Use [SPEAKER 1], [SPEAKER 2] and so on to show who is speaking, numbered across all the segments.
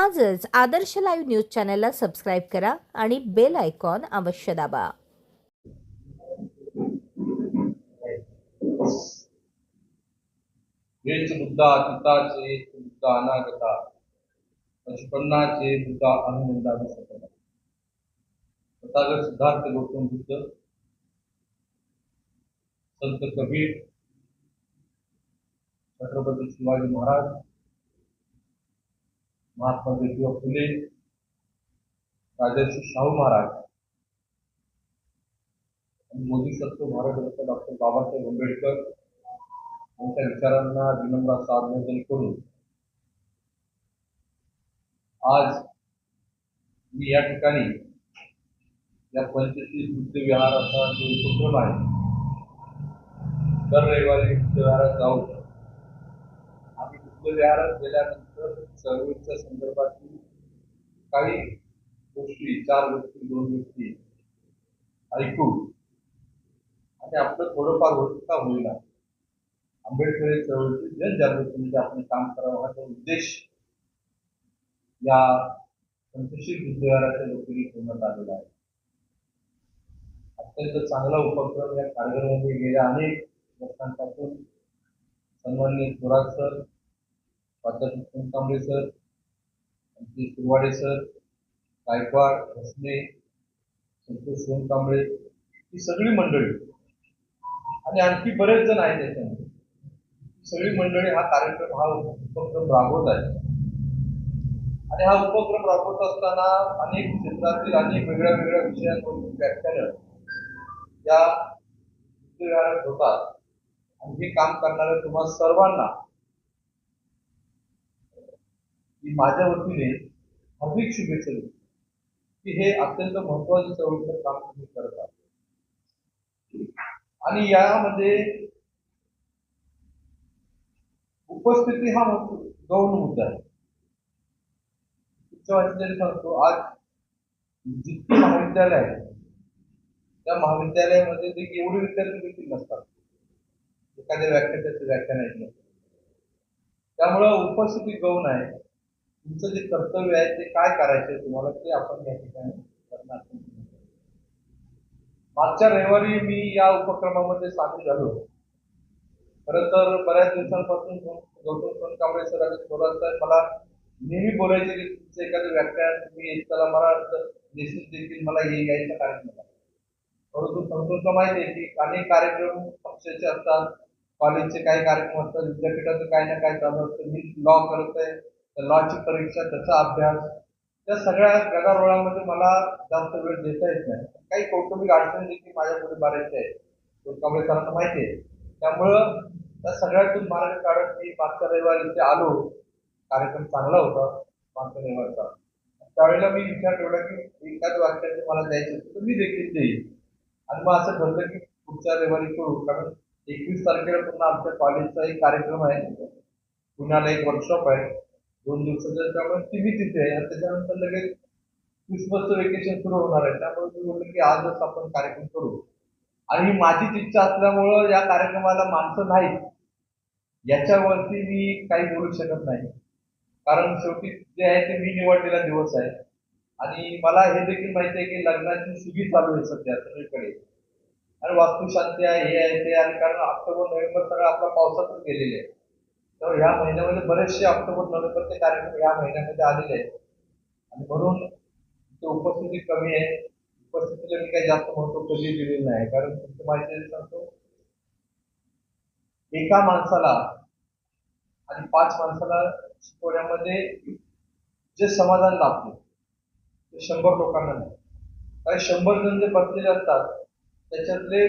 [SPEAKER 1] आजच आदर्श live news चॅनलला subscribe करा आणि बेल आयकॉन अवश्य दाबा.
[SPEAKER 2] हेच मुद्दा अतीताचे, हेच मुद्दा अनागता, पचपन्नाचे मुद्दा अनुमंदाने सकला. तथागत सिद्धार्थ गौतम बुद्ध, संत कबीर, छत्रपती शिवाजी महाराज, महात्मा ज्योतिबा फुले, राजर्षी शाहू महाराज आणि बोधिसत्व भारतरत्न डॉक्टर बाबासाहेब आंबेडकर यांच्या विचारांना विनम्र अभिवादन करून आज मी या ठिकाणी या पंचशील बुद्ध विहाराचा जो उपक्रम आहे, दर रविवारी बुद्ध विहारात जाऊन आम्ही बुद्ध विहारात गेल्यानंतर चळवळीच्या संदर्भातील काही गोष्टी, 4 गोष्टी, 2 गोष्टी ऐकून आणि आपलं थोडंफार होत का होईना आंबेडकरी चळवळीची जनजागृतीमध्ये आपण काम करावं हा उद्देश या पंचशील बुद्ध विहाराच्या वतीने ठेवण्यात आलेला आहे. अत्यंत चांगला उपक्रम या कारगरमध्ये गेल्या अनेक वर्षांपासून सन्माननीय थोरात सर, प्राध्यापक सोनकांबळे सर, आमचे सुरवाडे सर, गायकवाड, भसने, संतोष सोनकांबळे ही सगळी मंडळी आणि आणखी बरेच जण आहेत त्याच्यामध्ये, सगळी मंडळी हा कार्यक्रम, हा उपक्रम राबवत आहे. आणि हा उपक्रम राबवत असताना अनेक क्षेत्रातील अनेक वेगळ्या वेगळ्या विषयांवरील व्याख्यानं या विहारात होतात. आणि हे काम करणाऱ्या तुम्हा सर्वांना माझ्या वतीने हार्दिक शुभेच्छा देतो की हे अत्यंत महत्वाचं चळवळीचं काम तुम्ही करत आहात. आणि यामध्ये उपस्थिती हा गौण मुद्दा आहे. सांगतो, आज जितकी महाविद्यालय आहे त्या महाविद्यालयामध्ये एवढे विद्यार्थी देखील नसतात एखाद्या व्याख्यानाचं व्याख्यान ऐकलं. त्यामुळं उपस्थिती गौण आहे. तुमचं जे कर्तव्य आहे ते काय करायचे तुम्हाला ते आपण या ठिकाणी करणार. मागच्या रविवारी मी या उपक्रमामध्ये सामील झालो. खरं तर बऱ्याच दिवसांपासून गौतम सोनकांबळे सर आणि थोरात साहेब मला नेहमी बोलायचे की तुमचं एखादं व्याख्यान तुम्ही येत चला, मला निश्चित देखील मला हे यायचा कार्यक्रम. परंतु संतोषला माहिती आहे की अनेक कार्यक्रम पक्षाचे असतात, कॉलेजचे काही कार्यक्रम असतात, विद्यापीठाचं काही ना काही चालू असतं. मी लॉ करत आहे, तर लॉची परीक्षा, त्याचा अभ्यास, त्या सगळ्या गदारोळामध्ये मला जास्त वेळ देता येत नाही. काही कौटुंबिक अडचणी देखील माझ्यापुढे बऱ्याचशा आहेत, सोनकांबळे सरांना माहिती आहे. त्यामुळं त्या सगळ्यातून मार्ग काढत मी मागच्या रविवारी इथे आलो. कार्यक्रम चांगला होता मागच्या रविवारचा. त्यावेळेला मी विचार ठेवला की एखाद वाक्याचं मला द्यायचं तर मी देखील देईल. आणि मग असं ठरलं की पुढच्या रविवारी करू, कारण 21 तारखेला पुन्हा आमच्या कॉलेजचा एक कार्यक्रम आहे, पुण्याला एक वर्कशॉप आहे 2 दिवसाचं. त्यामुळे ती मी तिथे आहे आणि त्याच्यानंतर लगेच क्रिसमसचं वेकेशन सुरू होणार आहे. त्यामुळे मी बोललो की आजच आपण कार्यक्रम करू. आणि माझीच इच्छा असल्यामुळं या कार्यक्रमाला माणसं नाहीत याच्यावरती मी काही बोलू शकत नाही, कारण शेवटी जे आहे ते मी निवडलेला दिवस आहे. आणि मला हे देखील माहिती आहे की लग्नाची सुगी चालू आहे सध्या सगळीकडे, आणि वास्तुशांती आहे, हे आहे, ते आहे. कारण ऑक्टोबर नोव्हेंबर सगळं आपल्या पावसातच गेलेले आहे. तर ह्या महिन्यामध्ये बरेचसे ऑक्टोबर नोव्हेंबरचे कार्यक्रम या महिन्यामध्ये आलेले आहेत. आणि म्हणून उपस्थिती कमी आहे. उपस्थितीला मी काही जास्त महत्व कधी दिलेलं नाही, कारण तुमचं माहिती सांगतो, एका माणसाला आणि 5 माणसाला शिकवण्यामध्ये जे समाधान लाभते ते 100 लोकांना नाही. कारण 100 जण जे बसलेले असतात त्याच्यातले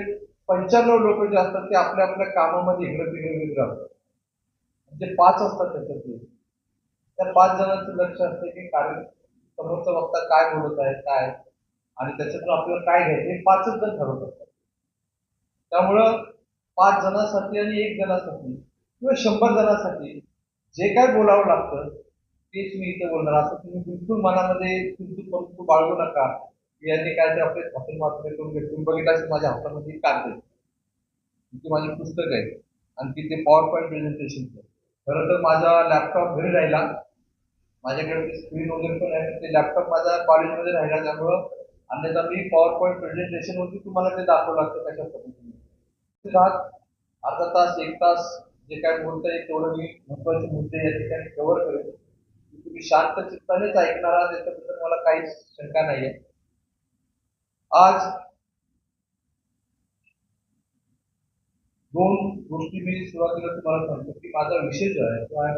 [SPEAKER 2] 95 लोक जे असतात ते आपल्या आपल्या कामामध्ये इकडे तिकडे असतात. जे 5 असतात त्याच्यातले, त्या 5 जणांचं लक्ष असते की कार्य समोरचा वक्ता काय बोलत आहे, काय, आणि त्याच्यातून आपल्याला काय घ्यायचं हे 5च जण ठरवत असतात. त्यामुळं 5 जणांसाठी आणि 1 जणांसाठी किंवा 100 जणांसाठी जे काय बोलावं लागतं तेच मी इथे बोलणार. असं तुम्ही बिलकुल मनामध्ये परंतु बाळगू नका. यांनी काय ते आपले हातून मात्र करून घेतून बघितलं असेल माझ्या हातामध्ये कागद, ती माझी पुस्तक आहे आणि तिथे पॉवर पॉईंट प्रेझेंटेशन. खरं तर माझा लॅपटॉप घरी राहिला माझ्याकडे स्क्रीन वगैरे पण आहे, ते लॅपटॉप माझ्या कॉलेजमध्ये राहिला, त्यामुळं अन्यथा मी पॉवर पॉईंट प्रेझेंटेशन वरती तुम्हाला ते दाखवलं लागतं कशा पद्धतीने. ते राहत अर्धा तास 1 तास जे काय बोलता येईल तेवढं मी महत्वाचे मुद्दे या ठिकाणी कव्हर करेन. तुम्ही शांत चित्तानेच ऐकणार आहात याच्याबद्दल मला काहीच शंका नाहीये. आज 2 गोष्टी मी सुरुवातीला तुम्हाला सांगतो की माझा विषय जो आहे तो आहे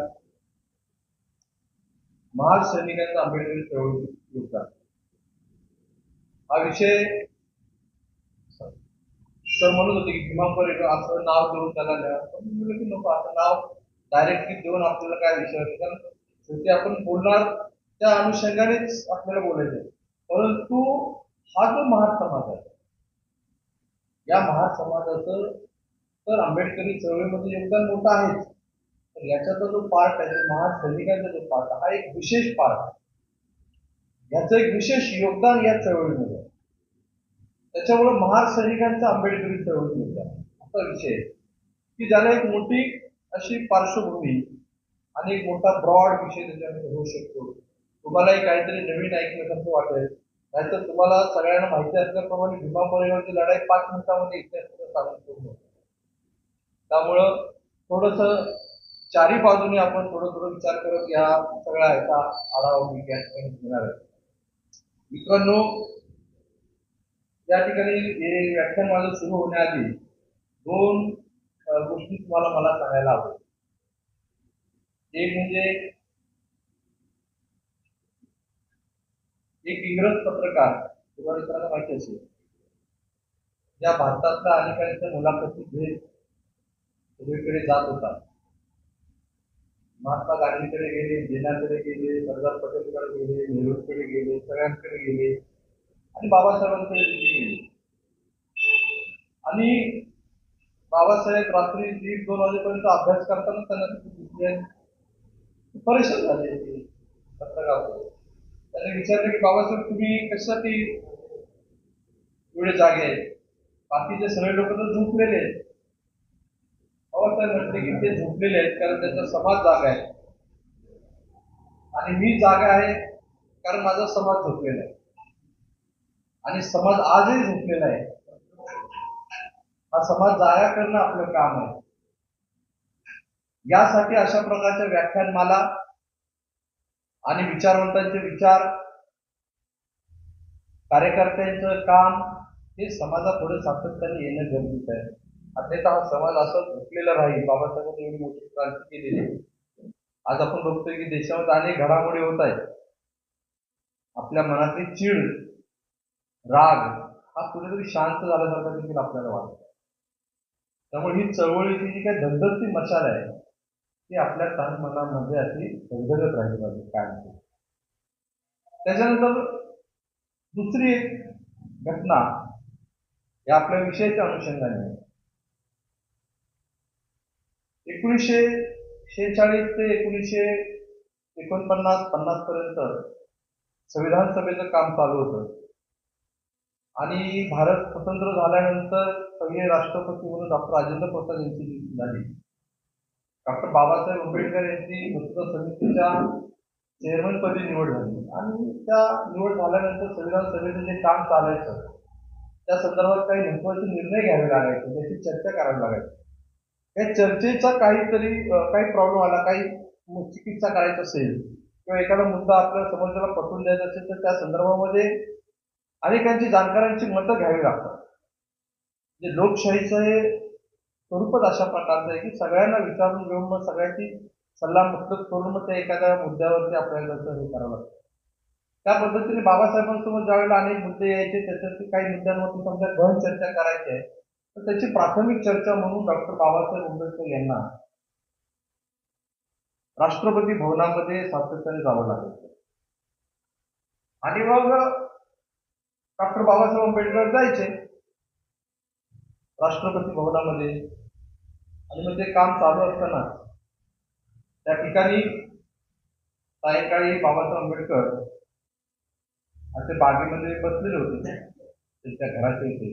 [SPEAKER 2] महार सैनिकांचा आंबेडकरी चळवळीत योगदान. हा विषय सर म्हणत होते की भीमांकर असं नाव देऊन त्याला लिहा, पण मी म्हणलं की नको, असं नाव डायरेक्टली देऊन आपल्याला काय विषय होते, कारण शेवटी आपण बोलणार त्या अनुषंगानेच आपल्याला बोलायचं. परंतु हा जो महार समाज आहे, या महार समाजाचं तर आंबेडकरी चळवळीमध्ये योगदान मोठं आहेच, तर याच्याचा जो पार्ट आहे, महार सैनिकांचा जो पार्ट हा एक विशेष पार्ट आहे. याचं एक विशेष योगदान या चळवळीमध्ये. त्याच्यामुळे महार सैनिकांचं आंबेडकरी चळवळी योगदान असा विषय आहे की ज्याला एक मोठी अशी पार्श्वभूमी आणि एक मोठा ब्रॉड विषय त्याच्यामध्ये होऊ शकतो. तुम्हालाही काहीतरी नवीन ऐकण्यासारखं वाटेल, नाहीतर तुम्हाला सगळ्यांना माहिती असल्याप्रमाणे भीमा कोरेगावची लढाई 5 मिनिटांमध्ये इतिहासाचं साधन करून. त्यामुळं थोडस चारी बाजूने आपण थोडं थोडं विचार करत या सगळ्या ह्याचा आढावा मी या ठिकाणी घेणार आहे. मित्रांनो, या ठिकाणी हे व्याख्यान माझं सुरू होण्याआधी 2 गोष्टी तुम्हाला मला सांगायला आवडेल. एक म्हणजे एक इंग्रज पत्रकार, तुम्हाला मित्रांना माहिती असेल, ज्या भारतातल्या अनेकांच्या मुलाखती घेत सगळीकडे जात होता. महात्मा गांधीकडे गेले, जिन्नाकडे गेले, सरदार पटेलकडे गेले, नेहरूकडे गेले, सगळ्यांकडे गेले आणि बाबासाहेबांकडे गेले. आणि बाबासाहेब रात्री 1-2 वाजेपर्यंत अभ्यास करताना त्यांना परेशान झाले ते पत्रकार. त्याने विचारलं की बाबासाहेब तुम्ही कशासाठी एवढे जागे आहेत, बाकीचे सगळे लोक तर झोपलेले आहेत. बाबासाहेब म्हटले की ते झोपलेले आहेत कारण त्यांचा समाज जागा आहे आणि मी जागा आहे कारण माझा समाज झोपलेला आहे आणि समाज आजही झोपलेला आहे. हा समाज जागा करणं आपलं काम आहे. यासाठी अशा प्रकारच्या व्याख्यानमाला आणि विचारवंतांचे विचार, कार्यकर्त्यांचं काम हे समाजापुढे सातत्याने येणं गरजेचं आहे. अन्यथा हा समाज असा झोपलेला राहील. बाबासाहेबांनी एवढी मोठी क्रांती केलेली. आज आपण बघतोय की देशामध्ये अनेक घडामोडी होत आहेत. आपल्या मनातली चीड, राग हा कुठेतरी शांत झाल्यासारखा देखील आपल्याला वाटतं. त्यामुळे ही चळवळीची जी काही धगधगती मशाल आहे ती आपल्या तन मनामध्ये अशी धगधगत राहिली पाहिजे काय. त्याच्यानंतर दुसरी एक घटना या आपल्या विषयाच्या अनुषंगाने 1946 ते 1949-50 पर्यंत संविधान सभेचं काम चालू होतं आणि भारत स्वतंत्र झाल्यानंतर पहिले राष्ट्रपती म्हणून डॉक्टर राजेंद्र प्रसाद यांची नियुक्ती झाली. डॉक्टर बाबासाहेब आंबेडकर यांची मसुदा समितीच्या चेअरमन पदी निवड झाली आणि त्या निवड झाल्यानंतर संविधान सभेचं जे काम चालायचं त्या संदर्भात काही महत्वाचे निर्णय घ्यावे लागायचे, त्याची चर्चा करावी लागायची. या चर्चेचा काही प्रॉब्लेम आला, काही चिकित्सा करायचं असेल किंवा एखादा मुद्दा आपल्या समाजाला पटवून द्यायचा असेल तर त्या संदर्भामध्ये अनेकांची जाणकारांची मतं घ्यावी लागतात. म्हणजे लोकशाहीचं हे स्वरूपच अशा प्रकारचं आहे की सगळ्यांना विचारून घेऊन मग सगळ्यांची सल्लामसलत करून मग त्या एखाद्या मुद्द्यावरती आपल्याला हे करावं लागतं. त्या पद्धतीने बाबासाहेबांसमोर ज्यावेळेला अनेक मुद्दे यायचे त्याच्यातील काही मुद्द्यांवरती समजा गहन चर्चा करायची आहे तर त्याची प्राथमिक चर्चा म्हणून डॉक्टर बाबासाहेब आंबेडकर यांना राष्ट्रपती भवनामध्ये सातत्याने जावं लागायचं. आणि मग डॉक्टर बाबासाहेब आंबेडकर जायचे राष्ट्रपती भवनामध्ये आणि मग ते काम चालू असताना त्या ठिकाणी सायंकाळी बाबासाहेब आंबेडकर असे बागेमध्ये बसलेले होते त्यांच्या घराच्या इथे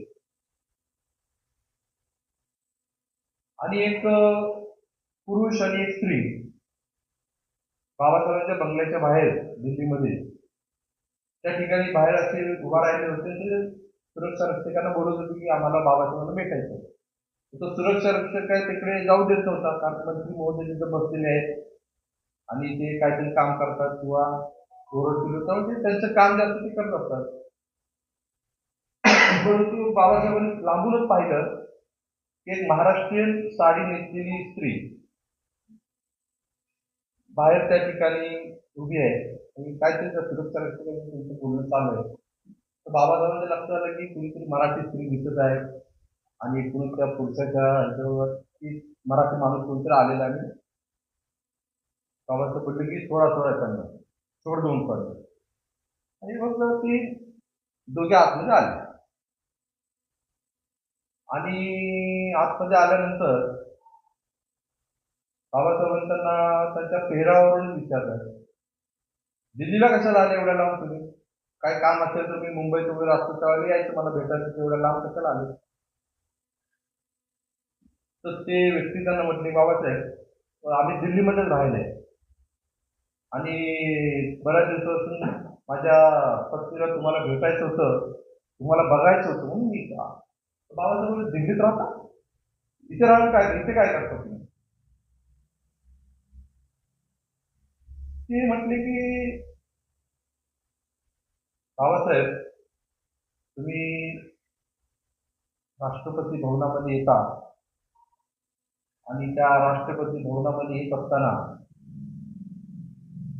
[SPEAKER 2] आणि एक पुरुष आणि एक स्त्री बाबासाहेबांच्या बंगल्याच्या बाहेर दिल्लीमध्ये त्या ठिकाणी बाहेर असे उभा राहिले होते. ते सुरक्षा रक्षकांना बोलत होते की आम्हाला बाबासाहेबांना भेटायचं. तो सुरक्षा रक्षक काय तिकडे जाऊ देत नव्हता, कारण मंत्री महोदय तिथे बसलेले आहेत आणि ते काहीतरी काम करतात किंवा ओरड फिरवतात, म्हणजे त्यांचं काम जास्त ते करत असतात. परंतु बाबासाहेबांनी लांबूनच पाहिलं की एक महाराष्ट्रीयन साडी नेसलेली स्त्री बाहेर त्या ठिकाणी उभी आहे आणि काहीतरी त्या सुरक्षा रक्षकांचं त्यांचं बोलणं चालू आहे. तर बाबासाहेबांच्या लक्षात आलं की कुणीतरी मराठी स्त्री दिसत आहे आणि कुणी त्या पुरुषाच्या ह्याच्यावर की मराठी माणूस कोणतरी आलेला आहे. बाबासाहेब बोलले की थोडा त्यांना सोड देऊन पडलं आणि मग ती दोघे आतमध्ये आले आणि आतमध्ये आल्यानंतर बाबासाहेबांनी त्यांना त्यांच्या पेहरावरून विचारलं, दिल्लीला कशाला आले एवढ्या लांब तुम्ही? काय काम असेल तर मी मुंबईत वगैरे असतो त्यावेळेला यायचं मला भेटायचं, एवढ्या लांब कशाला आले? तर ते व्यक्ती त्यांना म्हटले, बाबासाहेब आम्ही दिल्लीमध्येच राहिले आणि बऱ्याच दिवसापासून माझ्या पत्नीला तुम्हाला भेटायचं होतं, तुम्हाला बघायचं होतं म्हणून मी का. बाबासाहेब दिल्लीत राहता, इथे राहून काय, इथे काय करता तुम्ही? ते म्हटले की बाबासाहेब तुम्ही राष्ट्रपती भवनामध्ये येता आणि त्या राष्ट्रपती भवनामध्ये येत असताना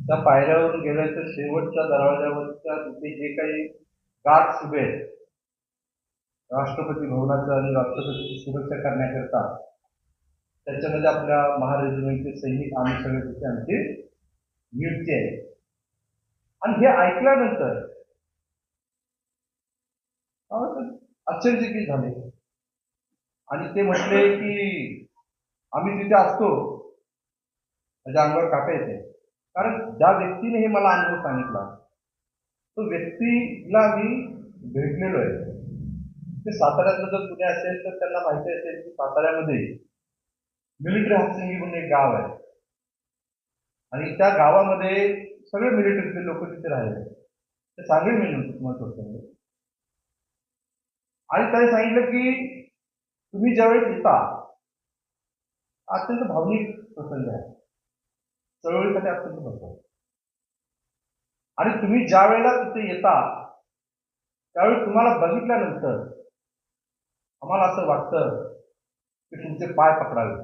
[SPEAKER 2] त्या पायऱ्यावरून गेल्याच्या शेवटच्या दरवाजावरच्या तिथे जे काही गार्ड्स उभे आहेत राष्ट्रपती भवनाचं आणि राष्ट्रपतीची सुरक्षा करण्याकरता, त्याच्यामध्ये आपल्या महारेजिमेंटचे सैनिक आम्ही सगळे तिथे आमचे नियुक्ती आहे. आणि हे ऐकल्यानंतर आश्चर्यचकित झाले आणि ते म्हटले की आम्ही तिथे असतो माझ्या अंगावर काटा येते, कारण ज्या व्यक्तीने हे मला अनुभव सांगितला तो व्यक्तीला मी भेटलेलो आहे. ते साताऱ्यातलं जर पुणे असेल तर त्यांना माहिती असेल की साताऱ्यामध्ये मिलिटरी हातसिंगी म्हणून एक गाव आहे आणि त्या गावामध्ये सगळे मिलिटरीचे लोक तिथे राहिले. ते सांगेल मी महत्वाचं. आणि त्याने सांगितलं की तुम्ही ज्यावेळेस येता, अत्यंत भावनिक प्रसंग आहे, चळवळीसाठी अत्यंत महत्वाचं. आणि तुम्ही ज्या वेळेला तिथे येता त्यावेळी तुम्हाला बघितल्यानंतर आम्हाला असं वाटतं की तुमचे पाय पकडावे,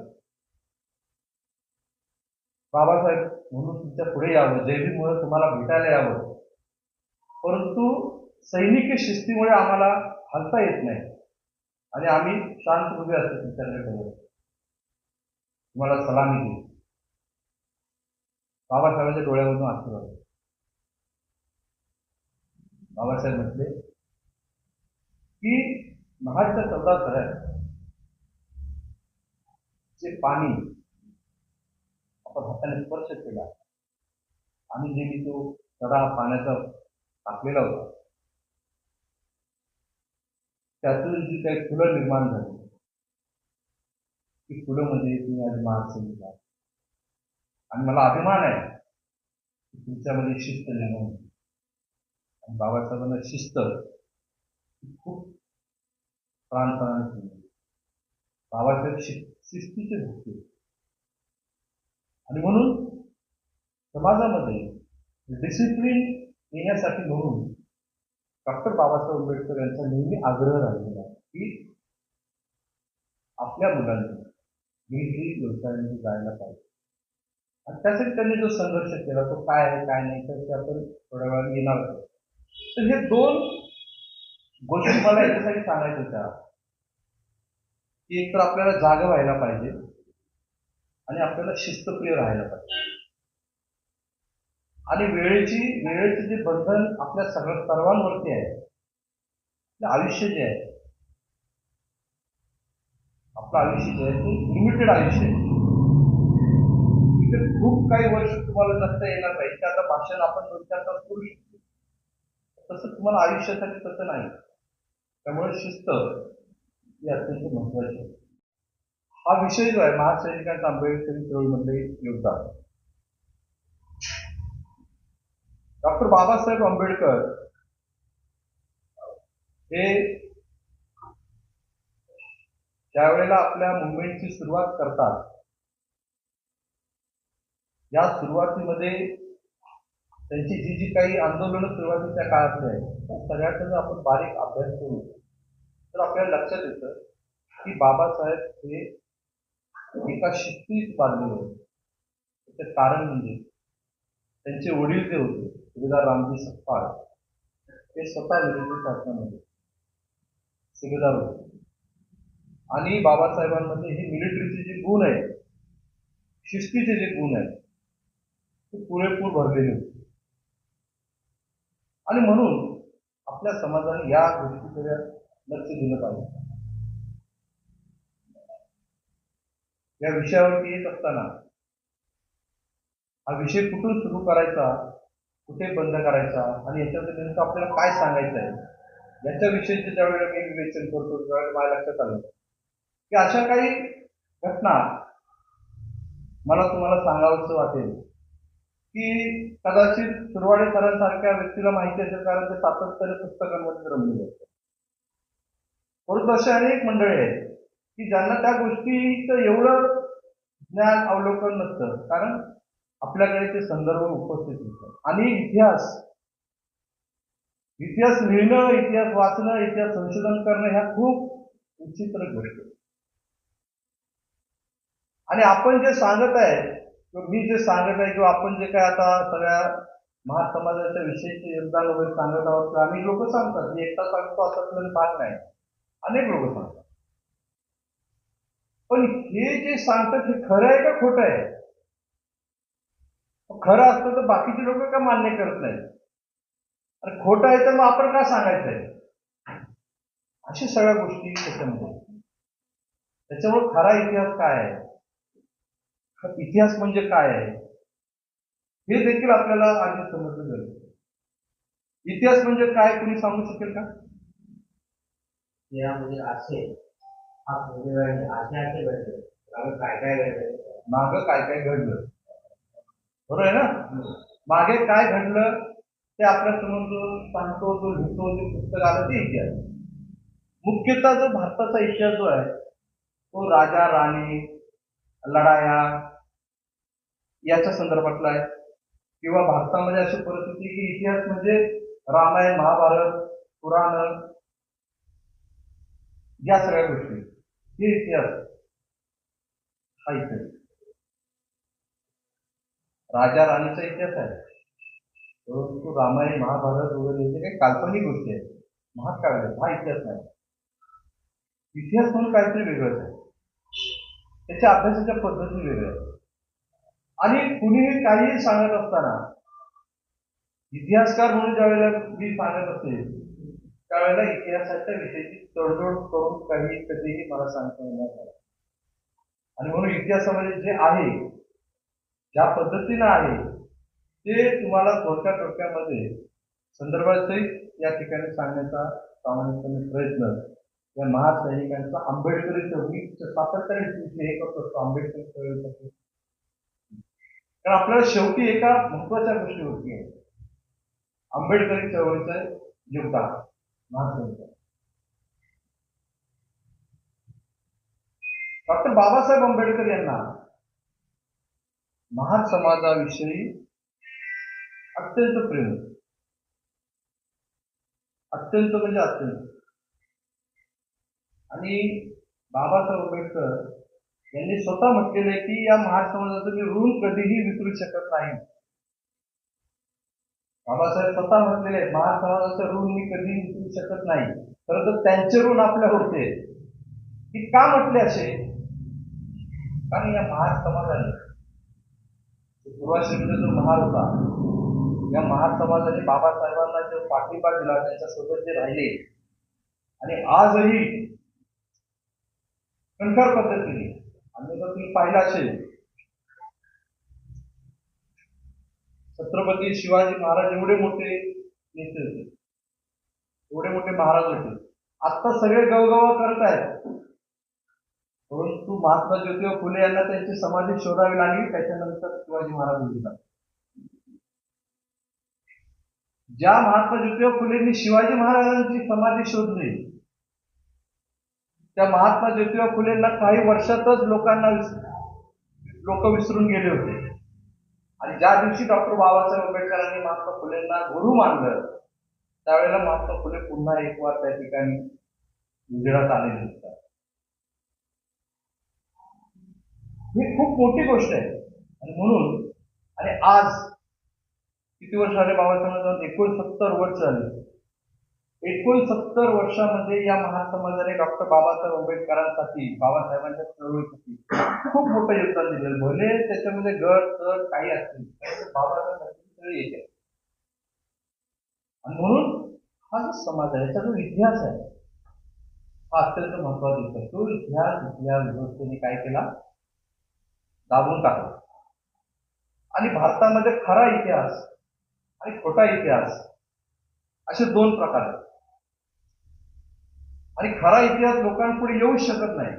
[SPEAKER 2] बाबासाहेब म्हणून तुमच्या पुढे यावं, जयभीमुळे तुम्हाला भेटायला यावं, परंतु सैनिकी शिस्तीमुळे आम्हाला हलता येत नाही आणि आम्ही शांत उभे असतो तुमच्याकडे बघत, तुम्हाला सलामी देऊ. बाबासाहेबांच्या डोळ्यामधून अश्रू आले. बाबासाहेब म्हटले की महाडच्या 14 थऱ्यात जे पाणी आपण हाताने स्पर्श केला आणि जे मी तो सडा पाण्याचा टाकलेला होता, त्यातून जी काही फुलं निर्माण झाली, ती फुलं म्हणजे तुम्ही आज महासैनिक आहात आणि मला अभिमान आहे की तुमच्यामध्ये शिस्त निर्माण होती. आणि बाबासाहेबांना शिस्त खूप प्राणपणाने केली. बाबासाहेब शिस्तीचे होते आणि म्हणून समाजामध्ये डिसिप्लिन येण्यासाठी म्हणून डॉक्टर बाबासाहेब आंबेडकर यांचा नेहमी आग्रह राहिलेला आहे की आपल्या मुलांनी मिलिटरी व्यवसायामध्ये जायला पाहिजे. आणि त्यासाठी त्यांनी जो संघर्ष केला तो काय आहे काय नाही तर ते आपण थोड्या वेळाने येणार आहोत. तर हे दोन गोष्टी मला याच्यासाठी सांगायच्या होत्या की एक तर आपल्याला जागा व्हायला पाहिजे आणि आपल्याला शिस्तप्रिय राहायला पाहिजे. आणि वेळेचे जे बंधन आपल्या सर्वांवरती आहे, आयुष्य जे आहे, आपलं आयुष्य जे आहे ते लिमिटेड आयुष्य आहे. इथे खूप काही वर्ष तुम्हाला जगता येणार नाही. की आता भाषण आपण 2-4 तास करू शकतो, तसं तुम्हाला आयुष्यासाठी तसं नाही. त्यामुळे शिस्त ही अत्यंत महत्वाची आहे. हा विषय जो आहे महासैनिकांचा आंबेडकरी चळवळीमध्ये योगदान, डॉक्टर बाबासाहेब आंबेडकर हे ज्यावेळेला आपल्या मुवमेंटची सुरुवात करतात, या सुरुवातीमध्ये त्यांची जी जी काही आंदोलनं सुरुवातीच्या काळातली आहेत त्या सगळ्याचा जर आपण बारीक अभ्यास करू तर आपल्याला लक्षात येतं की बाबासाहेब हे एका शिस्तीत बांधलेले होते. त्याचं कारण म्हणजे त्यांचे वडील जे होते सुभेदार रामजी सकपाळ, ते स्वतः मिलिटरी शासनामध्ये सुभेदार होते आणि बाबासाहेबांमध्ये हे मिलिटरीचे जे गुण आहेत, शिस्तीचे जे गुण आहेत ते पुरेपूर भरलेले होते. आणि म्हणून आपल्या समाजाने या गोष्टीकडे लक्ष दिलं पाहिजे. या विषयावरती येत असताना हा विषय कुठून सुरू करायचा, कुठे बंद करायचा आणि याच्यामध्ये नेमकं आपल्याला काय सांगायचं आहे याच्याविषयीचे ज्यावेळेला मी विवेचन करतो त्यावेळेला माझ्या लक्षात आलं की अशा काही घटना मला तुम्हाला सांगावंसं वाटेल की कदाचित सुरवाडे सरांसारख्या व्यक्तीला माहिती असेल, कारण ते सातत्याने पुस्तकांमध्ये रमलेले असतात. परंतु असे अनेक मंडळी आहेत की ज्यांना त्या गोष्टीचं एवढं ज्ञान अवलोकन नसतं, कारण आपल्याकडे ते संदर्भ उपस्थित नसतात. आणि इतिहास लिहिणं, इतिहास वाचणं, इतिहास संशोधन करणं ह्या खूप विचित्र गोष्टी आहेत. आणि आपण जे सांगत आहे किंवा मी जे सांगत आहे किंवा आपण जे काय आता सगळ्या महासमाजाच्या विषयीचे योगदान वगैरे सांगत आहोत किंवा अनेक लोक सांगतात, मी एकटा सांगतो असं आपल्याला भाग नाही, अनेक लोक सांगतात. पण हे जे सांगतात हे खरं आहे का खोटं आहे? खरं असतं तर बाकीचे लोक का मान्य करत नाही, आणि खोटं आहे तर मग आपण का सांगायचंय? अशा सगळ्या गोष्टी त्याच्यामध्ये. त्याच्यामुळे खरा इतिहास काय आहे, इतिहास म्हणजे काय आहे हे देखील आपल्याला आधी समजलं जाईल. इतिहास म्हणजे काय कोणी सांगू शकेल का?
[SPEAKER 3] यामध्ये असे असे घडले, काय काय घडलं,
[SPEAKER 2] मागं काय काय घडलं, बरोबर आहे ना? मागे काय घडलं ते आपल्या समोर जो सांगतो, जो लिहितो, जे पुस्तक आलं ते इतिहास. मुख्यतः जो भारताचा इतिहास जो आहे तो राजा राणी, लढाया याच्या संदर्भातला आहे. किंवा भारतामध्ये अशी परिस्थिती की इतिहास म्हणजे रामायण, महाभारत, पुराण या सगळ्या गोष्टी, हे इतिहास हा इतिहास. राजा राणीचा इतिहास आहे, परंतु रामायण, महाभारत वगैरे जे काही काल्पनिक गोष्टी आहेत, महाकाव्य, हा इतिहास नाही. इतिहास म्हणून काहीतरी वेगळंच आहे, त्याच्या अभ्यासाच्या पद्धती वेगळ्या आहेत. आणि कुणीही काहीही सांगत असताना इतिहासकार म्हणून ज्यावेळेला मी सांगत असेल त्यावेळेला इतिहासाच्या विषयीची तडजोड करून काही कधीही मला सांगता येणार नाही. आणि म्हणून इतिहासामध्ये जे आहे, ज्या पद्धतीनं आहे ते तुम्हाला थोडक्यामध्ये संदर्भासहित या ठिकाणी सांगण्याचा प्रामाणिकपणे प्रयत्न या महासैनिकांचा आंबेडकरी चळवळीच्या सातत्याने हे करत असतो. आंबेडकरी चळवळीसाठी कारण आपल्याला शेवटी एका महत्वाच्या गोष्टीवरती आहे, आंबेडकरी चळवळीचं योगदान महासैनिक. डॉक्टर बाबासाहेब आंबेडकर यांना महार समाजाविषयी अत्यंत प्रेम, अत्यंत म्हणजे अत्यंत. आणि बाबासाहेब आंबेडकर यांनी स्वतः म्हटलेलं आहे की या महार समाजाचं मी ऋण कधीही विसरू शकत नाही. बाबासाहेब स्वतः म्हटलेले आहेत महार समाजाचं ऋण मी कधीही विसरू शकत नाही. खरं तर त्यांचे ऋण आपल्यावर होते. की का म्हटले असे? कारण या महार समाजाने सुरुवातीमध्ये जो महार होता, या महार समाजाने बाबासाहेबांना जो पाठिंबा दिला, त्यांच्यासोबत जे राहिले आणि आजही कणखर पद्धतीने, आणि जर तुम्ही पाहिलं असेल छत्रपती शिवाजी महाराज एवढे मोठे नेते होते, एवढे मोठे महाराज होते, आता सगळे गवगवा करत आहेत, परंतु महात्मा ज्योतिबा फुले यांना त्यांची समाधी शोधावी लागली. त्याच्यानंतर शिवाजी महाराज होते. ज्या महात्मा ज्योतिबा फुलेंनी शिवाजी महाराजांची समाधी शोधली, त्या महात्मा ज्योतिबा फुलेंना काही वर्षातच लोक विसरून गेले होते. आणि ज्या दिवशी डॉक्टर बाबासाहेब आंबेडकरांनी महात्मा फुलेंना गुरु मानलं, त्यावेळेला महात्मा फुले पुन्हा एक वार त्या ठिकाणी उजेडात आलेले होतात. ही खूप मोठी गोष्ट आहे. आणि म्हणून आणि आज किती वर्ष झाले बाबासाहेब, 69 वर्ष झाले. 69 वर्षामध्ये या महासमाजाने डॉक्टर बाबासाहेब आंबेडकरांसाठी, बाबासाहेबांच्या चळवळीसाठी खूप मोठं योगदान दिलेलं. भले त्याच्यामध्ये गट तट काही असतील, बाबासाहेब येते. आणि म्हणून हा जो समाज आहे, याचा जो इतिहास आहे, हा अत्यंत महत्वाचा आहे. तो इतिहास इथल्या व्यवस्थेने काय केला, दाबून टाकला. आणि भारतामध्ये खरा इतिहास आणि खोटा इतिहास असे दोन प्रकार आहेत. आणि खरा इतिहास लोकांपुढे येऊ शकत नाही,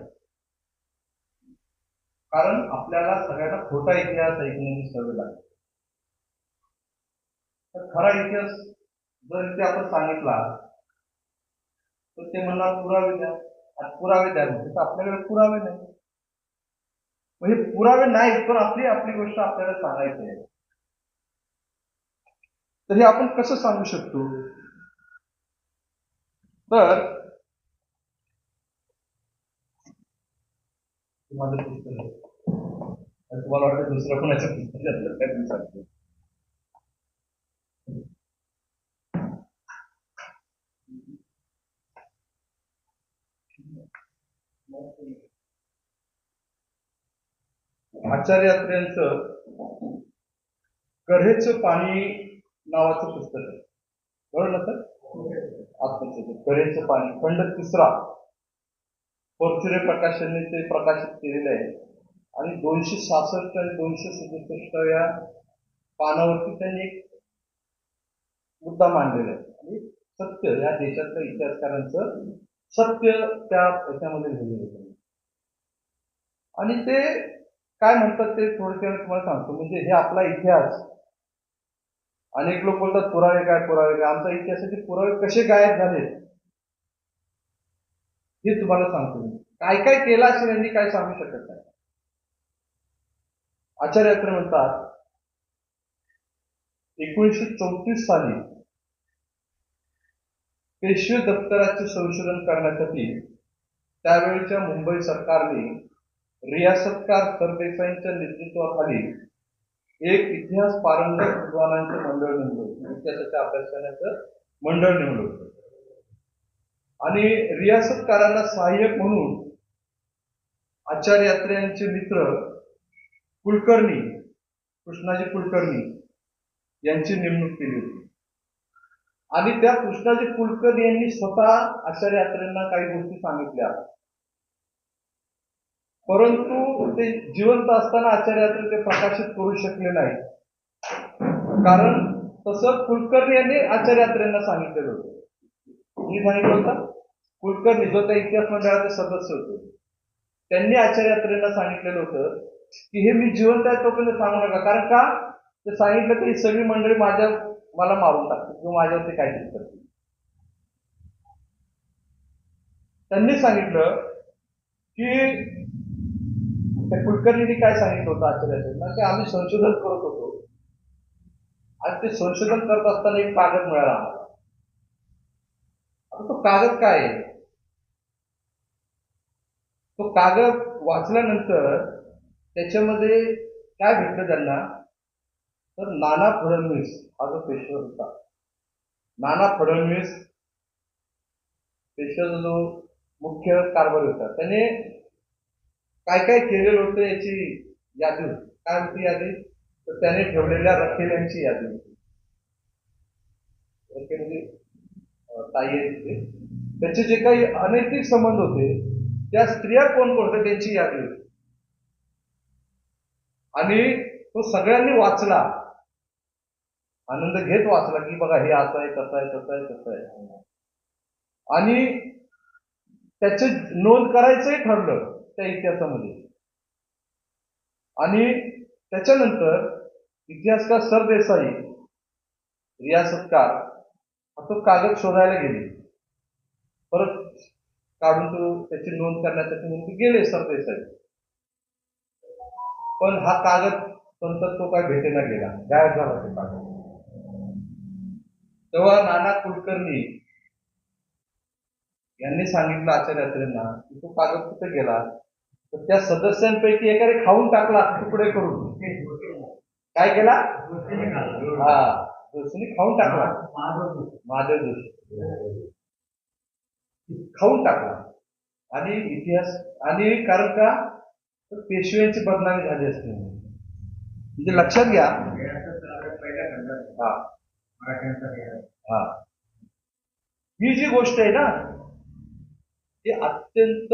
[SPEAKER 2] कारण आपल्याला सगळ्यांना खोटा इतिहास ऐकण्याची सवय लागते. तर खरा इतिहास जर इथे आपण सांगितला तर ते म्हणणार पुरावे द्या, पुरावे द्या. तर आपल्याकडे पुरावे नाही, म्हणजे पुरावे नाहीत, पण आपली आपली गोष्ट आपल्याला सांगायची आहे. तर हे आपण कसं सांगू शकतो? तर माझं पुस्तक आहे, तुम्हाला वाटतं दुसरं कोणाचं पुस्तक असलं काय तुम्ही सांगतो. आचार्य अत्रेंचं कऱ्हेचं पाणी नावाचं पुस्तक आहे, बरोबर ना सर? आत्मचरित्र कऱ्हेचं पाणी, खंड 3, परचुरे प्रकाशनने ते प्रकाशित केलेलं आहे. आणि 266 आणि 267 या पानावरती त्यांनी एक मुद्दा मांडलेला आहे. आणि सत्य या देशातल्या इतिहासकारांचं सत्य त्या याच्यामध्ये लिहिलेलं आहे. आणि ते काय म्हणतात ते थोडक्यात तुम्हाला सांगतो. म्हणजे हे आपला इतिहास, अनेक लोक बोलतात पुरावे काय पुरावे काय, आमचा इतिहासाचे पुरावे कसे गायब झाले हे तुम्हाला सांगतो. मी काय काय केलं असेल यांनी काय सांगू शकत नाही. आचार्य अत्रे म्हणतात 1934 साली पेशवे दप्तराचे संशोधन करण्यासाठी त्यावेळेच्या मुंबई सरकारने रियासतकार सरदेसाईंच्या नेतृत्वाखाली एक इतिहास पारंगत विद्वानांचे मंडळ नेमलं होतं, इतिहासाचा अभ्यास करण्याचं मंडळ नेमलं होतं. आणि रियासतकारांना सहाय्यक म्हणून आचार्य अत्रे यांचे मित्र कुलकर्णी, कृष्णाजी कुलकर्णी यांची नेमणूक केली होती. आणि त्या कृष्णाजी कुलकर्णी यांनी स्वतः आचार्य अत्रेंना काही गोष्टी सांगितल्या, परंतु ते जिवंत असताना आचार्य अत्रे ते प्रकाशित करू शकले नाही. कारण तसं कुलकर्णी यांनी आचार्य अत्रेंना सांगितलेलं होतं. मी सांगितलं होतं कुलकर्णी जो त्या इतिहास मंडळाचे सदस्य होते, त्यांनी आचार्य अत्रेंना सांगितलेलं होतं की हे मी जिवंत आहे तोपर्यंत सांगू नका. कारण का ते सांगितलं तर ही सगळी मंडळी मला मारून टाकतील किंवा माझ्यावरती काहीतरी करतील. त्यांनी सांगितलं की त्या कुलकर्णींनी काय सांगितलं होतं आचार्याला की आम्ही संशोधन करत होतो आणि ते संशोधन करत असताना एक कागद मिळाला आम्हाला. आता तो कागद काय आहे? तो कागद वाचल्यानंतर त्याच्यामध्ये काय भेटलं त्यांना, तर नाना फडणवीस हा जो पेशवा होता, नाना फडणवीस पेशवाचा जो मुख्य कारभारी होता, त्याने काय काय केलेलं होतं याची यादी होती. काय होती यादी? तर त्याने ठेवलेल्या रखेल्यांची यादी होती. रखेल ताई होते, त्याचे जे काही अनैतिक संबंध होते, त्या स्त्रिया कोण होत्या त्यांची यादी होती. आणि तो सगळ्यांनी वाचला, आनंद घेत वाचला की बघा हे असं आहे, तसं आहे, तसं आहे, तसं आहे. आणि त्याचे नोंद करायचंही ठरलं त्या इतिहासामध्ये. आणि त्याच्यानंतर इतिहासकार सरदेसाई रिया सत्कार तो कागद शोधायला गेले. परत काढून तो त्याची नोंद करण्यासाठी म्हणून ते गेले सरदेसाई. पण हा कागद नंतर तो काय भेटेना गेला, गायब झाला तो कागद. तेव्हा नाना कुलकर्णी यांनी सांगितलं आचार्यात्रेंना की तो कागद कुठे गेला. तर त्या सदस्यांपैकी एकाने खाऊन टाकला तुकडे करून. काय केला? हा, जोशीने खाऊन टाकला. महादेव जोशी खाऊन टाकला. आणि इतिहास आणि कारण का पेशव्यांची बदनामी झाली असते म्हणजे लक्षात घ्या. हा हा ही जी गोष्ट आहे ना ती अत्यंत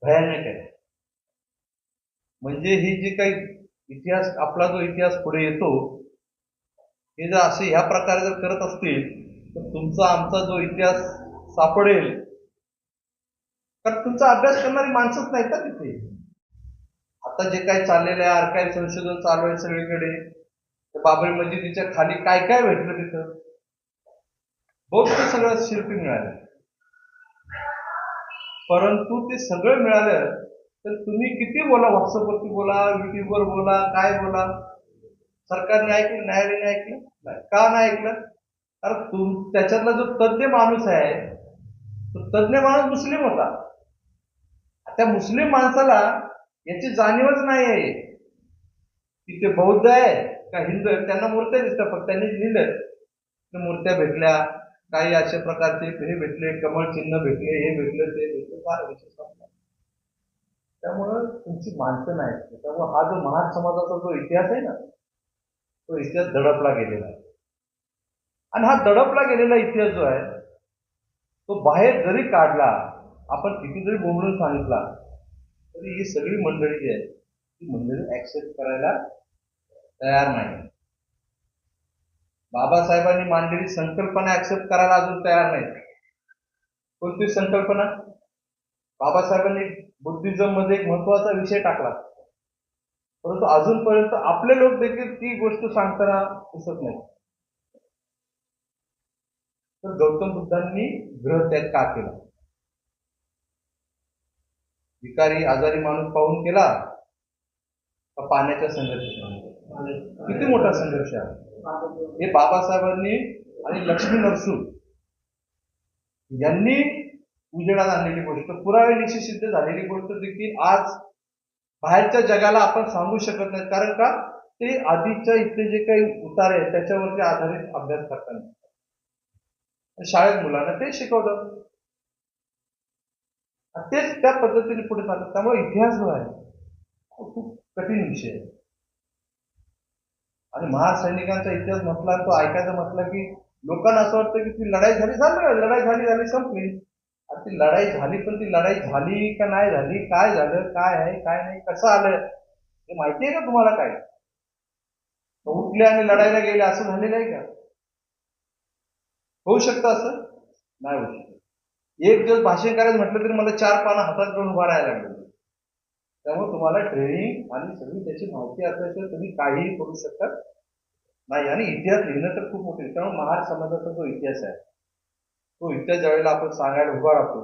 [SPEAKER 2] भयानक आहे. म्हणजे ही जी काही इतिहास आपला जो इतिहास पुढे येतो हे जर असे ह्या प्रकारे जर करत असतील तर तुमचा आमचा जो इतिहास सापडेल. कारण तुमचा अभ्यास करणारी माणसंच नाहीत ना तिथे. आता जे काही चाललेलं आहे आर्काइव्ह संशोधन चालू आहे सगळीकडे. बाबरी मस्जिदीच्या खाली काय काय भेटलं तिथं. बहुत सगळं शिल्पी मिळालं. परंतु ते सगळं मिळालं तर तुम्ही किती बोला, व्हॉट्सअपवरती बोला, युट्यूबवर बोला, काय बोला, सरकारने ऐकलं, न्यायालयाने ऐकलं नाही. का नाही ऐकलं? कारण त्याच्यातला जो तज्ञ माणूस आहे तो तज्ञ माणूस मुस्लिम होता. त्या मुस्लिम माणसाला याची जाणीवच नाही आहे की ते बौद्ध आहे का हिंदू आहे. त्यांना मूर्त्या दिसतात फक्त. त्यांनी लिहिलं मूर्त्या भेटल्या, काही अशा प्रकारचे हे भेटले, कमळ चिन्ह भेटले, हे भेटलं, ते भेटलं, फार विशेष. त्यामुळं तुमची माणसं नाही. त्यामुळे हा जो महार समाजाचा जो इतिहास आहे ना तो इतिहास दडपला गेलेला आहे. आणि हा दडपला गेलेला इतिहास जो आहे तो बाहेर जरी काढला, आपण किती जरी बोंबलून सांगितला तरी ही सगळी मंडळी जी आहे ती मंडळी ऍक्सेप्ट करायला तयार नाही. बाबासाहेबांनी मांडलेली संकल्पना ऍक्सेप्ट करायला अजून तयार नाही. कोणती संकल्पना? बाबासाहेबांनी बुद्धिझम मध्ये एक महत्वाचा विषय टाकला, परंतु अजूनपर्यंत आपले लोक देखील ती गोष्ट सांगताना दिसत नाही. तर गौतम बुद्धांनी गृहत्याग का केला? भिकारी आजारी माणूस पाहून केला का पाण्याच्या संघर्ष? किती मोठा संघर्ष आहे. हे बाबासाहेबांनी आणि लक्ष्मी नरसू यांनी उजेडात आणलेली गोष्ट, पुराव्यानिशी सिद्ध झालेली गोष्ट देखील आज बाहेरच्या जगाला आपण सांगू शकत नाही. कारण का ते आधीच्या इथले जे काही उतारे आहेत त्याच्यावरती आधारित अभ्यास करताना शाळेत मुलांना ते शिकवतात. तेच त्या पद्धतीने पुढे चालतात. त्यामुळे इतिहास जो आहे खूप कठीण विषय आहे. आणि महार सैनिकांचा इतिहास म्हटला, तो ऐकायचा म्हटलं की लोकांना असं वाटतं की ती लढाई झाली संपली. ती लढाई झाली, पण ती लढाई झाली का नाही झाली, काय झालं, काय आहे, काय नाही, कसं आलं हे माहिती आहे का तुम्हाला? काय उठले आणि लढाईला गेले असं झालेलं आहे का? होऊ शकतं असं? नाही होऊ शकत. एक दिवस भाषण करायचं म्हटलं तरी मला 4 पानं हातात घेऊन उभा राहायला लागलं. त्यामुळे तुम्हाला ट्रेनिंग आणि सगळी त्याची माहिती असल्याशिवाय तुम्ही काहीही करू शकत नाही. आणि इतिहास लिहिणं तर खूप मोठे. त्यामुळे महार समाजाचा जो इतिहास आहे तो इतिहास ज्यावेळेला आपण सांगायला उभा राहतो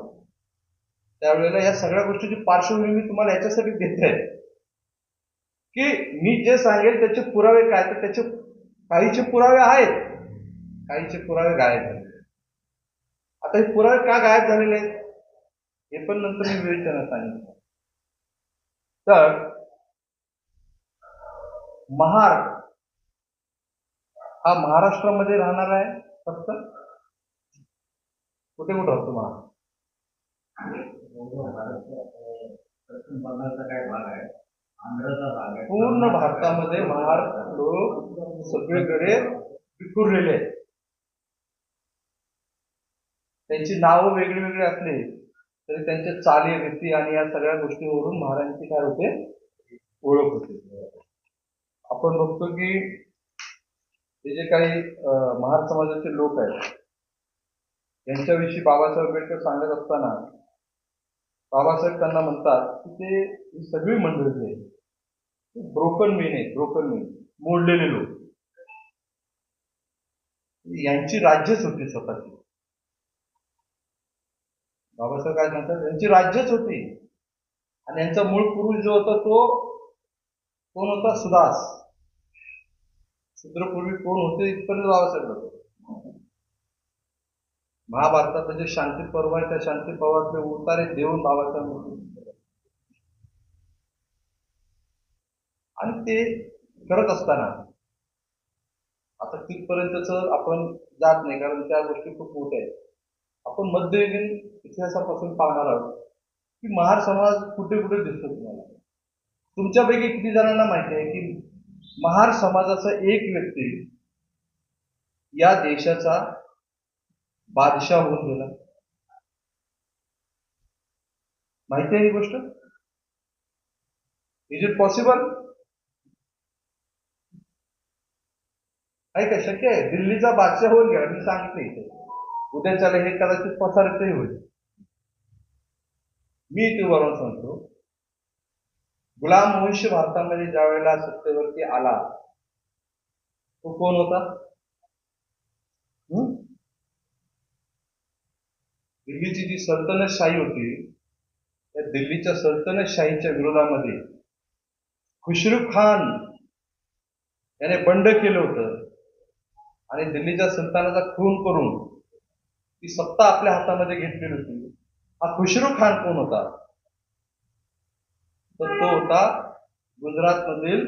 [SPEAKER 2] त्यावेळेला या सगळ्या गोष्टीची पार्श्वभूमी तुम्हाला याच्यासाठी देत आहे की मी जे सांगेल त्याचे पुरावे काय. तर त्याचे काहीचे पुरावे आहेत, काहीचे पुरावे गायब झाले. आता हे पुरावे का गायब झालेले आहेत हे पण नंतर मी विवेचना सांगितलं. तर महार हा महाराष्ट्रामध्ये राहणार आहे फक्त. कुठे कुठे राहतो महार? पूर्ण भारतामध्ये महार लोक सगळीकडे विखुरलेले आहेत. त्यांची नावं वेगळी वेगळी असली तरी त्यांच्या चाली रीती आणि या सगळ्या गोष्टीवरून महाराजांची काय होते ओळख होते. आपण बघतो की हे जे काही महार समाजाचे लोक आहेत यांच्याविषयी बाबासाहेब आंबेडकर सांगत असताना बाबासाहेब त्यांना म्हणतात की ते ही सगळी मंडळी ब्रोकन मेन आहे. ब्रोकन मेन, मोडलेले लोक. यांची राज्यच होती स्वतःची. बाबासाहेब काय सांगतात, यांची राज्यच होती. आणि यांचा मूळ पुरुष जो होता तो कोण होता? सुदास. शूद्रपूर्वी कोण होते इथपर्यंत बाबासाहेब होते. महाभारताचं जे शांती पर्व आहे त्या शांती पर्वातले उतारे देऊन बाबासाहेब आणि ते करत असताना आता तिथपर्यंतच आपण जात नाही, कारण त्या गोष्टी खूप मोठ्या आहेत. आपण मध्ययुगीन इतिहासापासून पाहणार आहोत की महार समाज कुठे कुठे दिसतो. तुम्हाला तुमच्यापैकी किती जणांना माहिती आहे की महार समाजाचा एक व्यक्ती या देशाचा बादशाह होऊन गेला? माहिती आहे ही गोष्ट? Is it possible? आहे का? शक्य आहे? दिल्लीचा बादशाह होऊन गेला. मी सांगितलं इथे उद्याच्याला हे कदाचित प्रसारितही होईल. मी इथे वरून सांगतो, गुलाम वंश भारतामध्ये ज्या वेळेला सत्तेवरती आला तो कोण होता? दिल्लीची जी सल्तनतशाही होती त्या दिल्लीच्या सल्तनतशाहीच्या विरोधामध्ये खुशरू खान याने बंड केलं होतं आणि दिल्लीच्या सुलतानाचा खून करून ती सत्ता आपल्या हातामध्ये घेतलेली होती. हा खुशरू खान कोण होता? तर तो होता गुजरातमधील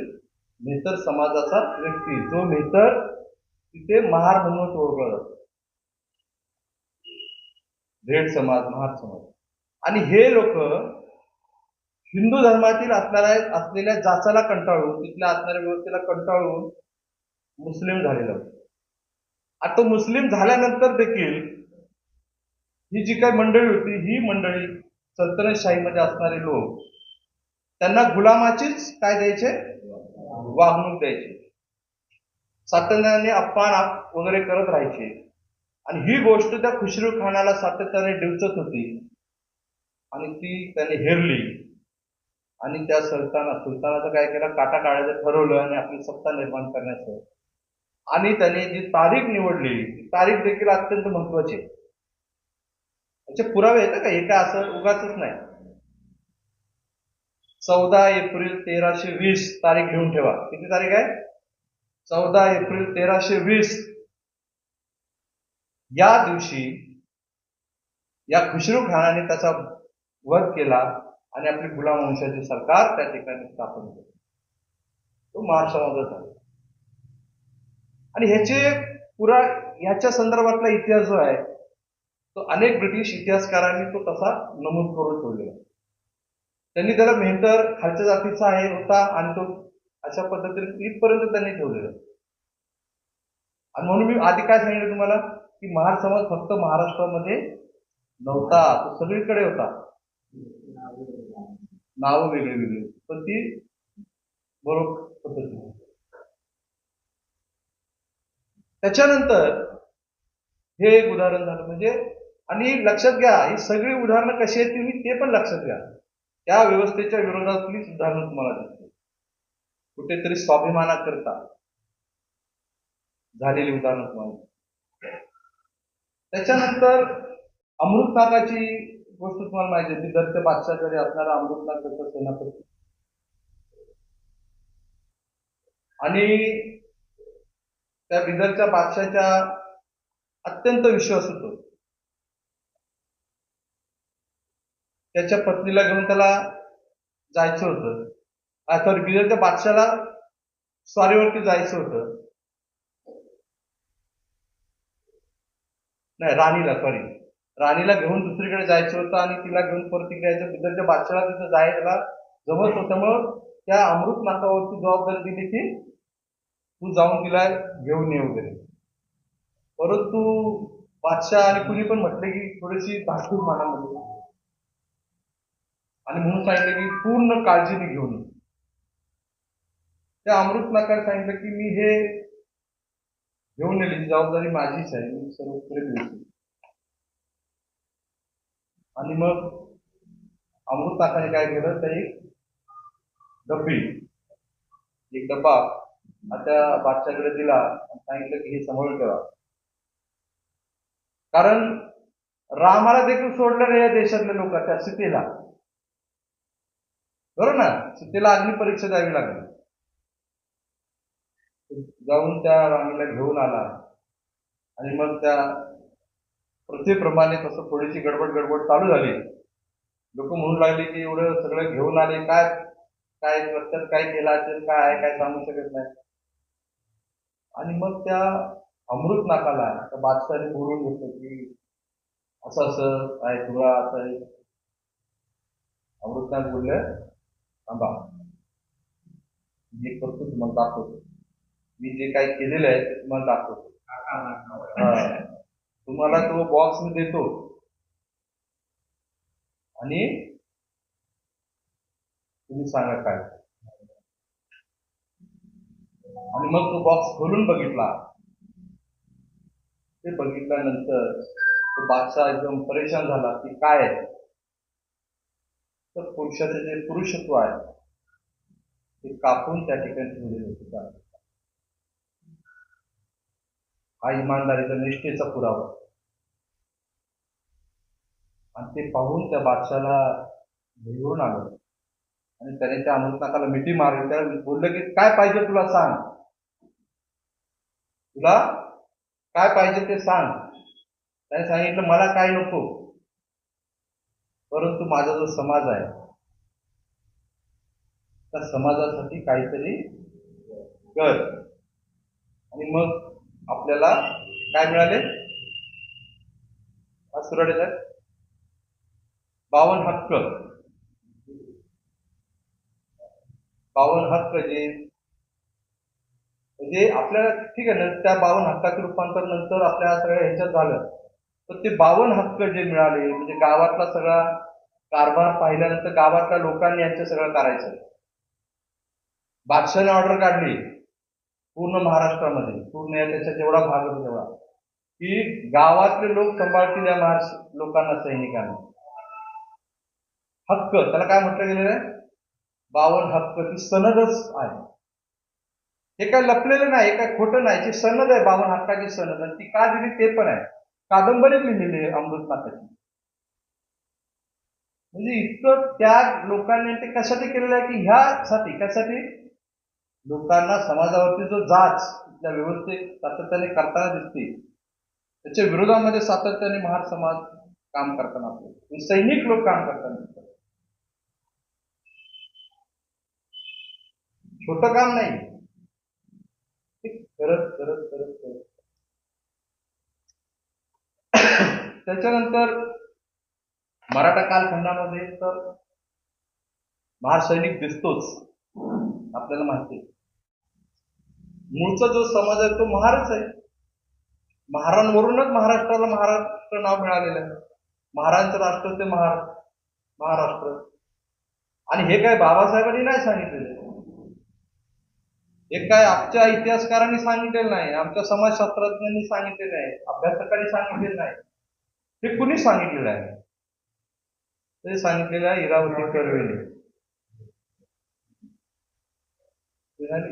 [SPEAKER 2] मेहतर समाजाचा व्यक्ती, जो मेहतर तिथे महार म्हणून ओळखला जातो. धेड समाज, महार समाज. आणि हे लोक हिंदू धर्मातील असलेल्या जाचाला कंटाळून, तिथल्या असणाऱ्या व्यवस्थेला कंटाळून मुस्लिम झालेला होता. आता मुस्लिम झाल्यानंतर देखील ही जी काही मंडळी होती, ही मंडळी सल्तनतशाहीमध्ये असणारे लोक त्यांना गुलामाचीच काय द्यायचे? वागणूक द्यायची. सातत्याने अपमान वगैरे करत राहायचे. आणि ही गोष्ट त्या खुशरू खानाला सातत्याने डिवचत होती आणि ती त्याने हेरली आणि त्या सुलतानाचं काय केलं? काटा काढायचं ठरवलं आणि आपली सत्ता निर्माण करण्याचं. आणि त्याने जी तारीख निवडली ती तारीख देखील अत्यंत महत्वाची. त्याचे पुरावे आहेत का? हे काय असं उगाचच नाही. 14 एप्रिल 1320 तारीख घेऊन ठेवा. किती तारीख आहे? 14 एप्रिल 1320. या दिवशी या खुशरू खानाने त्याचा वध केला आणि आपली गुलाम वंशाची सरकार त्या ठिकाणी स्थापन केली. तो महार समाजाचा झाला. आणि ह्याच्या संदर्भातला इतिहास जो आहे तो अनेक ब्रिटिश इतिहासकारांनी तो तसा नमूद करून ठेवलेला. त्यांनी त्याला मेहतर खालच्या जातीचा आहे होता आणि तो अशा पद्धतीने इथपर्यंत त्यांनी ठेवलेला. आणि म्हणून मी आधी काय सांगितलं तुम्हाला की महार समाज फक्त महाराष्ट्रामध्ये नव्हता, तो सगळीकडे होता. नावं वेगळी वेगळी पण ती बरोबर पद्धतीने. त्याच्यानंतर हे एक उदाहरण झालं. म्हणजे आणि लक्षात घ्या, ही सगळी उदाहरणं कशी आहेत तुम्ही ते पण लक्षात घ्या. त्या व्यवस्थेच्या विरोधातलीच उदाहरणं तुम्हाला दिसतील. कुठेतरी स्वाभिमानाकरता झालेली उदाहरणं तुम्हाला. त्याच्यानंतर अमृतनागाची गोष्ट तुम्हाला माहिती आहे. बिदरच्या बादशाहकडे असणारा अमृतनागाचा सेनापती आणि त्या बिदरच्या बादशाहच्या अत्यंत विश्वास होतो. त्याच्या पत्नीला घेऊन त्याला जायचं होतं. सॉरी, बिदरच्या बादशाहला स्वारीवरती जायचं होतं. नाही, राणीला घेऊन दुसरीकडे जायचं होतं आणि तिला घेऊन परत तिकडे यायचं. बिदरच्या बादशाहला तिथं जायला जमत होतं. मग त्या अमृत नाकावरती जबाबदारी दिली की तू जाऊन तिला घेऊन ये वगैरे. परंतु बादशाह आणि कुणी पण म्हटले की थोडीशी धाकधूक मनामध्ये आणि म्हणून सांगितलं की पूर्ण काळजीने घेऊन ये. त्या अमृत नाकाने सांगितलं की मी हे घेऊन नेली जबाबदारी माझीच आहे, मी सर्व पुढे. आणि मग अमृत नाकाने काय केलं, तर एक डब्बा त्या बादशाहकडे दिला आणि सांगितलं की हे सांभाळून ठेवा. कारण रामाला देखील सोडलं नाही या देशातल्या लोक त्या सीतेला, बरोबर ना. सीतेला अग्निपरीक्षा द्यावी लागली. जाऊन त्या राणीला घेऊन आला आणि मग त्या प्रथेप्रमाणे तसं थोडीशी गडबड चालू झाली. लोक म्हणू लागले की एवढं सगळं घेऊन आले, काय काय रस्त्यात काय केलं असेल, काय आहे काय सांगू शकत नाही. आणि मग त्या अमृत नाकाला त्या बादशाहाने बोलून घेतलं की असं असं आहे तुला असं आहे. अमृतनाथ बोलले थांबा, मी करतो तुम्हाला दाखवतो, मी जे काही केलेलं आहे ते तुम्हाला दाखवतो. तुम्हाला तो बॉक्स मी देतो आणि तुम्ही सांगा काय. आणि मग तो बॉक्स खोलून बघितला. ते बघितल्यानंतर तो बादशाह एकदम परेशान झाला की काय आहे. तर पुरुषाचे जे पुरुषत्व आहे ते कापून त्या ठिकाणी ठेवलेले होते. हा इमानदारीचा निष्ठेचा पुरावा. आणि ते पाहून त्या बादशाला घेऊन आलं आणि त्याने त्या अमृतनाथाला मिठी मारली. त्याला बोललं की काय पाहिजे तुला सांग, तुला काय पाहिजे ते सांग. त्याने सांगितलं मला काय नको, परंतु माझा जो समाज आहे त्या समाजासाठी काहीतरी कर. आणि मग आपल्याला काय मिळाले, सुराडे साहेब, 52 हक्क. 52 हक्क जे म्हणजे आपल्याला ठीक आहे ना, त्या 52 हक्काचं रूपांतर नंतर आपल्या सगळ्या ह्याच्यात झालं. तर ते 52 हक्क जे मिळाले म्हणजे गावातला सगळा कारभार पाहिल्यानंतर गावातल्या लोकांनी यांचं सगळं करायचं. बादशाने ऑर्डर काढली पूर्ण महाराष्ट्रामध्ये, पूर्ण त्याच्या जेवढा भाग होता तेवढा, की गावातले लोक सांभाळतील या लोकांना, सैनिकांना. हक्क त्याला काय म्हटलं गेलेलं आहे, 52 हक्क. ती सनदच आहे, हे काय लपलेलं नाही, हे काय खोटं नाही, ती सनद आहे 52 हक्काची सनद. आणि ती का दिली ते पण आहे, कादंबरीत लिहिलेली आहे अमृतनाथाची. म्हणजे इतकं त्या लोकांनी ते कशासाठी केलेलं आहे की ह्यासाठी, कशासाठी लोकांना समाजावरती जो जाच त्या व्यवस्थेत सातत्याने करताना दिसते त्याच्या विरोधामध्ये सातत्याने महार समाज काम करताना आपले सैनिक लोक काम करताना दिसतात. छोटं काम नाही, करत करत करत करत त्याच्यानंतर मराठा कालखंडामध्ये तर महार सैनिक दिसतोच, आपल्याला माहिती आहे. मूळचा जो समाज आहे तो महारच आहे. महारांवरूनच महाराष्ट्राला महाराष्ट्र नाव मिळालेलं आहे. महारांचं राष्ट्र ते महाराष्ट्र. आणि हे काय बाबासाहेबांनी नाही सांगितलेलं, हे काय आमच्या इतिहासकारांनी सांगितलेलं नाही, आमच्या समाजशास्त्रज्ञांनी सांगितलेलं आहे, अभ्यासकांनी सांगितलेलं नाही. हे कुणी सांगितलेलं आहे, ते सांगितलेलं आहे इरावती कर्वेने.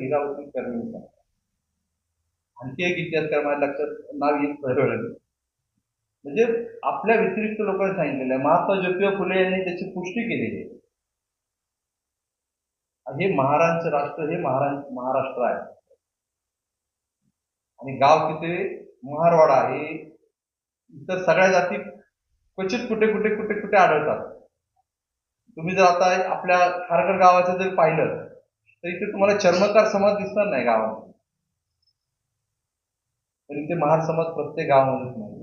[SPEAKER 2] इरावती कर्वे. आणखी एक इतिहासकार माझ्या लक्षात नाव येत म्हणजे आपल्या व्यतिरिक्त लोकांनी सांगितलेलं आहे. महात्मा ज्योतिबा फुले यांनी त्याची पुष्टी केलेली आहे. हे महारांचं राष्ट्र, हे महाराष्ट्र आहे. आणि गाव तिथे महारवाडा, हे इतर सगळ्या जाती क्वचित कुठे कुठे कुठे कुठे आढळतात. तुम्ही जर आता आपल्या खारघर गावाचं जर पाहिलं तर इथे तुम्हाला चर्मकार समाज दिसणार नाही गावामध्ये, पण इथे महार समाज प्रत्येक गावामध्येच नाही.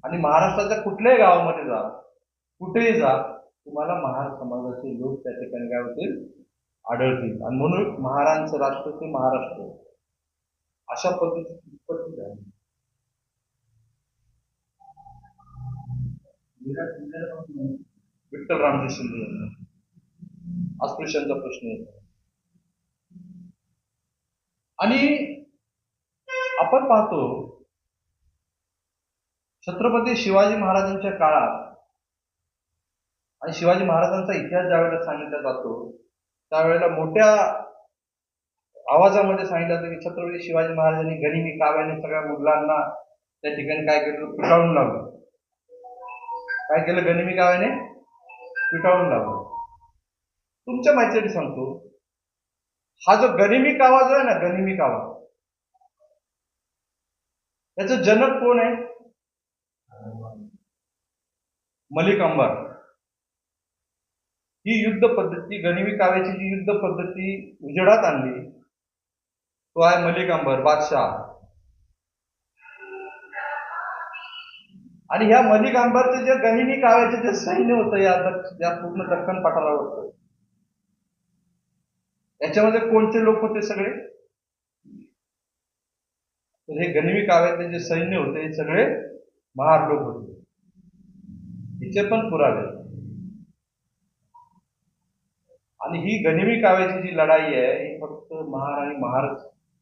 [SPEAKER 2] आणि महाराष्ट्राच्या कुठल्याही गावामध्ये जा, कुठेही जा, तुम्हाला महार समाजाचे लोक त्या ठिकाणी काय होतील, आढळतील. आणि म्हणून महारांचं राष्ट्र ते महाराष्ट्र अशा पद्धतीची उत्पत्ती झाली. विठ्ठल रामजी शिंदे अस्पृश्यांचा प्रश्न येतो. आणि आपण पाहतो छत्रपती शिवाजी महाराजांच्या काळात, आणि शिवाजी महाराजांचा इतिहास ज्यावेळेला सांगितला जातो त्यावेळेला मोठ्या आवाजामध्ये सांगितलं जातं की छत्रपती शिवाजी महाराजांनी गनिमी काव्याने सगळ्या मुघलांना त्या ठिकाणी काय केलं, पिटाळून लावलं. काय केलं गनिमी काव्याने? पिटाळून लावलं. तुमच्या माहितीसाठी सांगतो, हा जो गनिमी कावा जो आहे ना, गनिमी कावा, त्याचं जनक कोण आहे? मलिक अंबर. ही युद्ध पद्धती, गनिमी काव्याची जी युद्ध पद्धती उजेडात आणली तो आहे मलिक अंबर बादशाह. आणि ह्या मलिक अंबरचे जे गनिमी काव्याचे जे सैन्य होतं या पूर्ण दख्खन पठारावर, याच्यामध्ये कोणते लोक होते सगळे? तर हे गनिमी काव्यातले जे सैन्य होते हे सगळे महार लोक होते. हिचे पण पुरावे. आणि ही गनिमी काव्याची जी लढाई आहे ही फक्त महार आणि महारच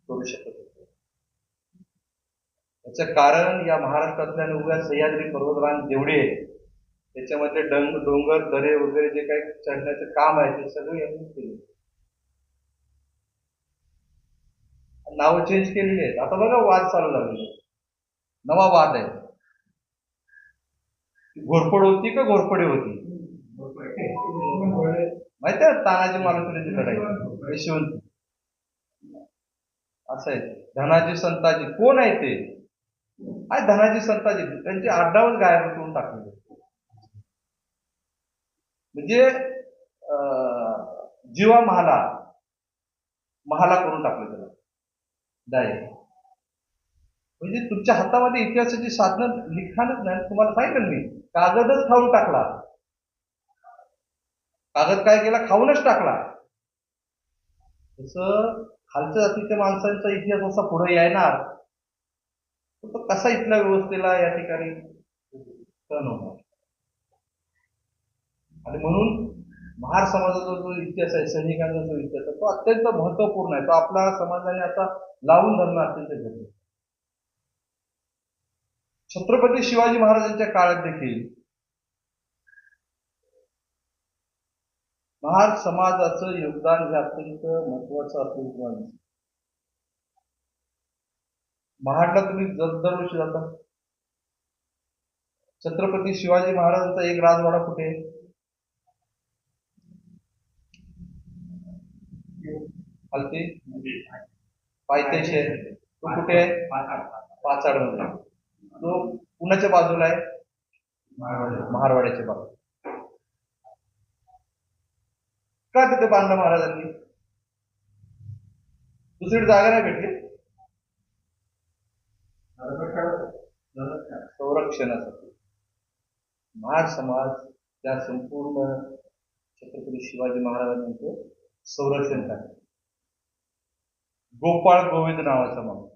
[SPEAKER 2] करू शकत होते. याचं कारण या महाराष्ट्रातल्या उभ्या सह्याद्री पर्वतरांग जेवढे त्याच्यामध्ये डोंगर दरे वगैरे जे काही चढण्याचे काम आहे ते सगळे यांनी केले. नावं चेंज केलेली आहेत. आता बघा वाद चालू झालेले, नवा वाद आहे. घोरपड होती का घोरपडे होती? माहिती आहे तानाजी मालुसरेची लढाई, यशवंत. असं आहे. धनाजी संताजी कोण आहे ते? आहे धनाजी संताजी. त्यांची आडनावच गायब करून टाकले. म्हणजे जीवा महाला करून टाकले त्याला डायरेक्ट. म्हणजे तुमच्या हातामध्ये इतिहासाची साधनं लिखाणच नाही. तुम्हाला सांगितलं मी, कागदच खाऊन टाकला. कागद काय केला? खाऊनच टाकला. तसं खालच्या जातीच्या माणसांचा इतिहास असा पुढे येणार तो कसा इथल्या व्यवस्थेला या ठिकाणी सहन होणार. आणि म्हणून महार समाजाचा जो इतिहास आहे, सैनिकांचा जो इतिहास आहे, तो अत्यंत महत्वपूर्ण आहे. तो आपल्या समाजाने आता लावून धरणं अत्यंत गरजेचं. छत्रपती शिवाजी महाराजांच्या काळात देखील महार समाजाचं योगदान हे अत्यंत महत्वाचं असल्याचं. महाडला तुम्ही दरवर्षी जाता. छत्रपती शिवाजी महाराजांचा एक राजवाडा कुठे आहे? हलती पायथ्याशी आहे. तो कुठे आहे? पाचाडमध्ये. तो कुणाच्या बाजूला आहे? महारवाड्याच्या बाजूला. का तिथे बांधलं महाराजांनी? दुसरी जागा नाही भेटली संरक्षणासाठी. महार समाज त्या संपूर्ण छत्रपती शिवाजी महाराजांचं संरक्षण करतात. गोपाळ गोविंद नावाचा माणूस,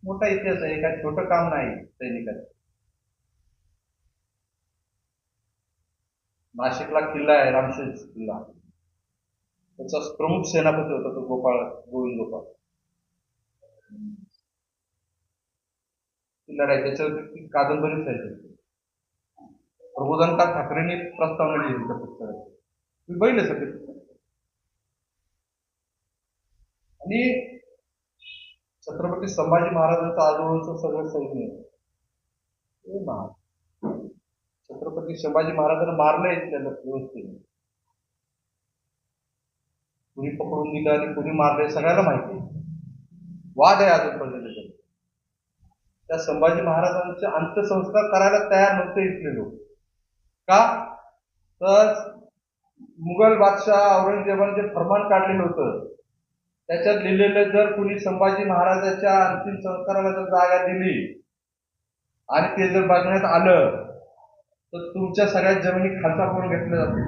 [SPEAKER 2] मोठा इतिहास आहे. काही छोटं काम नाही सैनिकांचं. नाशिकला किल्ला आहे रामशेज किल्ला, त्याचा प्रमुख सेनापती होता तो गोविंद गोपाळ. ती लढाई त्याच्यावरती कादंबरीच आहे. प्रबोधनकार ठाकरेंनी प्रस्तावना लिहिली त्या पुस्तकात. तुम्ही बघितलं सगळे. आणि छत्रपती संभाजी महाराजांचं आजोबांचं सगळं सैन्य छत्रपती संभाजी महाराजांना मारलंय त्याला व्यवस्थित. कुणी पकडून दिलं आणि कुणी मारलंय सगळ्याला माहिती आहे. वाद आहे अजूनपर्यंत. त्या संभाजी महाराजांचे अंत्यसंस्कार करायला तयार नव्हते इथले लोक. का? तर मुघल बादशाह औरंगजेबाने जे फरमान काढलेलं होतं त्याच्यात लिहिलेलं, जर कुणी संभाजी महाराजांच्या अंतिम संस्काराला जर जागा दिली आणि ते जर बघण्यात आलं तर तुमच्या सगळ्या जमिनी खालचा करून घेतल्या जातील.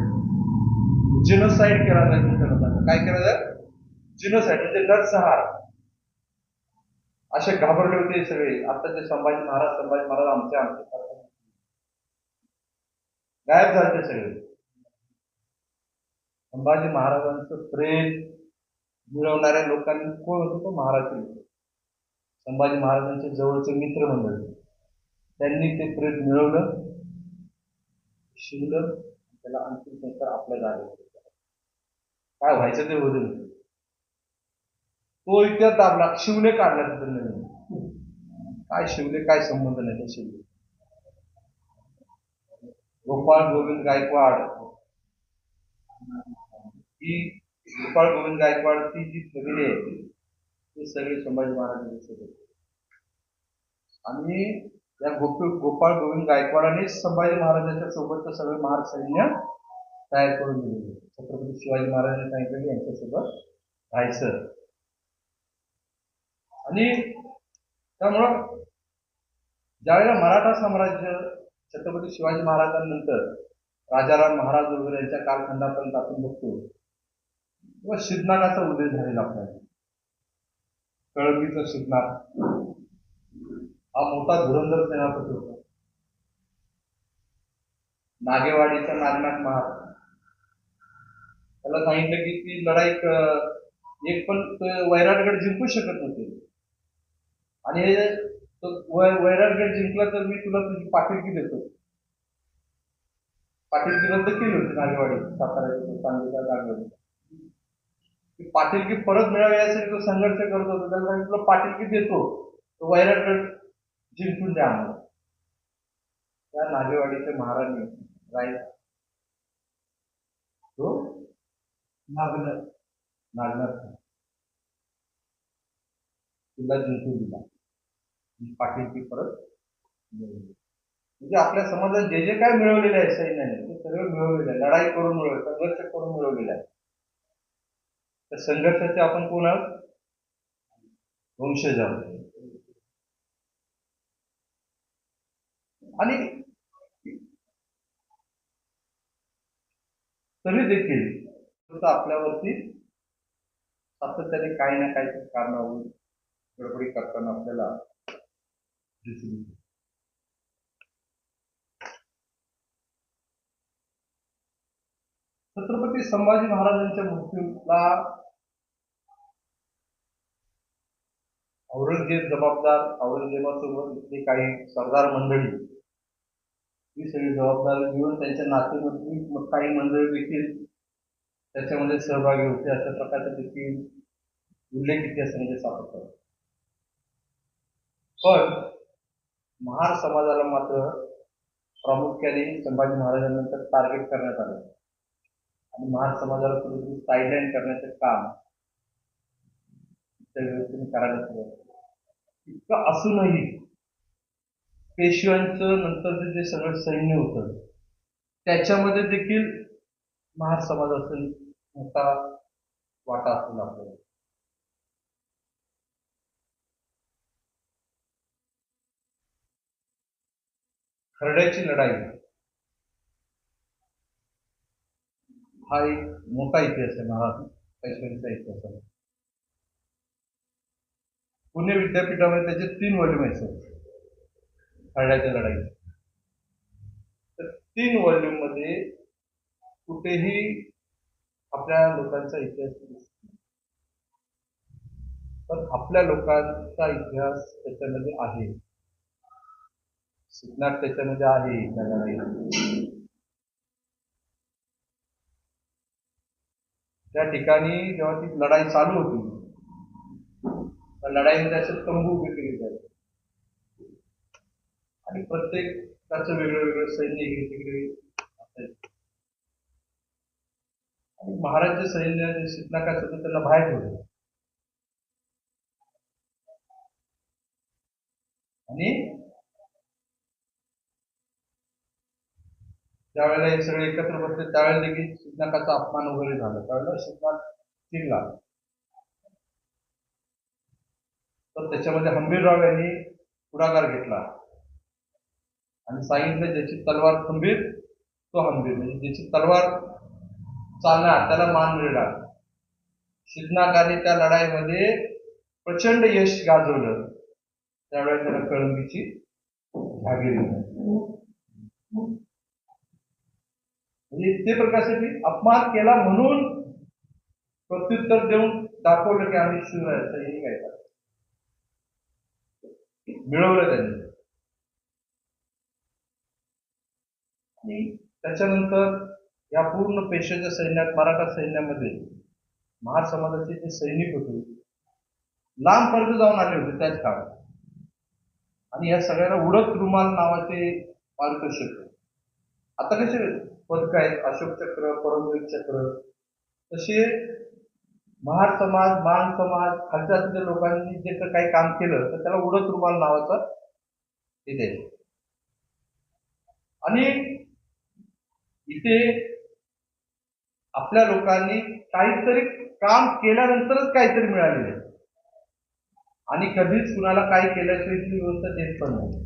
[SPEAKER 2] जिनोसाइड केला जाईल तुमच्या लोकांना. काय केलं जाईल? जिनोसाइड म्हणजे नरसंहार. असे घाबरले होते सगळे. आताचे संभाजी महाराज आमचे गायब झाले सगळे. संभाजी महाराजांचं प्रेम मिळवणाऱ्या लोकांनी कोण होतं? तो महाराज. संभाजी महाराजांचे जवळचे मित्र मंडळी, त्यांनी ते प्रेम मिळवलं, शिवलं, त्याला अंतिम संस्कार आपल्या जागेवर. काय व्हायचं ते होतं. तो इतिहास दाबला, शिवने काढला तिथं नवीन. काय शिवले, काय संबंध नाही त्या शिवले. गोपाळ गोविंद गायकवाड ही गोपाळ गोविंद गायकवाड ती जी फॅमिली आहे ते सगळे संभाजी महाराजांचे सगळे. आणि या गोपाळ गोविंद गायकवाडांनी संभाजी महाराजांच्या सोबतचं सगळं महार सैन्य तयार करून दिलेलं. छत्रपती शिवाजी महाराजांनी सांगितलं की यांच्यासोबत राहायचं. आणि त्यामुळं ज्यावेळेला मराठा साम्राज्य छत्रपती शिवाजी महाराजांनंतर राजाराम महाराज वगैरे यांच्या कालखंडापर्यंत आपण बघतो तेव्हा शिवनागाचा उदय झालेला आपल्याला. कळंबीचा शिवनाग हा मोठा धुरंधर सेनापती होता. नागेवाडीचा नागनाथ महाराज त्याला सांगितलं की ती लढाई एक पण वैराटगड जिंकू शकत नव्हते. आणि वैराटगड जिंकला तर मी तुला तुझी पाठीलकी देतो. पाठीलकी रद्द केली होती नागेवाडी सातारा सांगलीच्या जागेवर. पाटीलकी परत मिळावी यासाठी तो संघर्ष करत होता. त्याला तुला पाटीलकी देतो, तो वैराटगड जिंकून द्या आम्हाला. त्या नागेवाडीच्या महाराणी राय तो नागनाथ तिला जिंकून दिला. पाटीलकी परत म्हणजे आपल्या समाजात जे जे काय मिळवलेलं आहे सैन्याने ते सगळं मिळवलेलं आहे. लढाई करून मिळवलं, संघर्ष करून मिळवलेला आहे. त्या संघर्षाचे आपण कोण आहोत? वंशज आहोत. आणि तरी देखील आपल्यावरती सातत्याने काही ना काही कारणावरून गडबडी करताना आपल्याला दिसून येते. छत्रपती संभाजी महाराजांच्या मृत्यूला औरंगजेब जबाबदार. औरंगजेबासोबत इथली काही सरदार मंडळी ही सगळी जबाबदारी घेऊन त्यांच्या नातेमधली काही मंडळी देखील त्याच्यामध्ये सहभागी होते अशा प्रकारचा देखील उल्लेख इतिहासामध्ये सापडतात. पण महार समाजाला मात्र प्रामुख्याने संभाजी महाराजांनंतर टार्गेट करण्यात आलं आणि महार समाजाला कुठेतरी साईडलाईन करण्याचं काम त्या व्यवस्थेने करायला सुरुवात केली. इतकं असूनही पेशव्यांचं नंतरचं जे सगळं सैन्य होतं त्याच्यामध्ये देखील महार समाजाचा मोठा वाटा असलेला आपल्याला. खरड्याची लढाई हा एक मोठा इतिहास आहे महाराज पेशव्यांचा इतिहास आहे. पुणे विद्यापीठामध्ये त्याचे 3 व्हॉल्यूम आहेत खरड्याच्या लढाई. तर 3 व्हॉल्यूम मध्ये कुठेही आपल्या लोकांचा इतिहास दिसतो, पण आपल्या लोकांचा इतिहास त्याच्यामध्ये आहे. शिकणार त्याच्यामध्ये आहे. त्या लढाई त्या ठिकाणी जेव्हा ती लढाई चालू होती त्या लढाईमध्ये असे तंबू उभे केले जायचे आणि प्रत्येकाचं वेगळं वेगळं सैन्य इकडे तिकडे असायचं. आणि महाराजचे सैन्य जे शिकनाकाच होतं त्यांना बाहेर ठेवलं आणि ज्यावेळेला हे सगळे एकत्र बसले त्यावेळेला देखील शिकनाकाचा अपमान वगैरे झाला. त्यावेळेला शिकनाक चिडला. तर त्याच्यामध्ये हंबीरराव यांनी पुढाकार घेतला आणि सांगितलं ज्याची तलवार खंबीर तो हंबीर. म्हणजे ज्याची तलवार चालणार त्याला मान मिळणार. शिकनाकाने त्या लढाईमध्ये प्रचंड यश गाजवलं. त्यावेळेला त्याला कळंबीची जहागिरी म्हणजे ते प्रकारसाठी अपमान केला म्हणून प्रत्युत्तर देऊन दाखवलं की आम्ही शिवरायांचं हे काय मिळवलं त्यांनी. आणि त्याच्यानंतर या पूर्ण पेशव्याच्या सैन्यात मराठा सैन्यामध्ये महार समाजाचे जे सैनिक होते लांबपर्यंत जाऊन आले होते त्याच काळात. आणि या सगळ्यांना उडत रुमाल नावाचे पारितोषिक आहे. आता कसे पदक आहेत, अशोक चक्र, परमवीर चक्र, तसे महार समाज, मान समाज, खालच्या जातीच्या लोकांनी जे काही काम केलं तर त्याला उडत रुमाल नावाचा हे द्यायचं. आणि इथे आपल्या लोकांनी काहीतरी काम केल्यानंतरच काहीतरी मिळालेलं आहे आणि कधीच कुणाला काय केल्याशिवाय ती व्यवस्था देत पण नाही.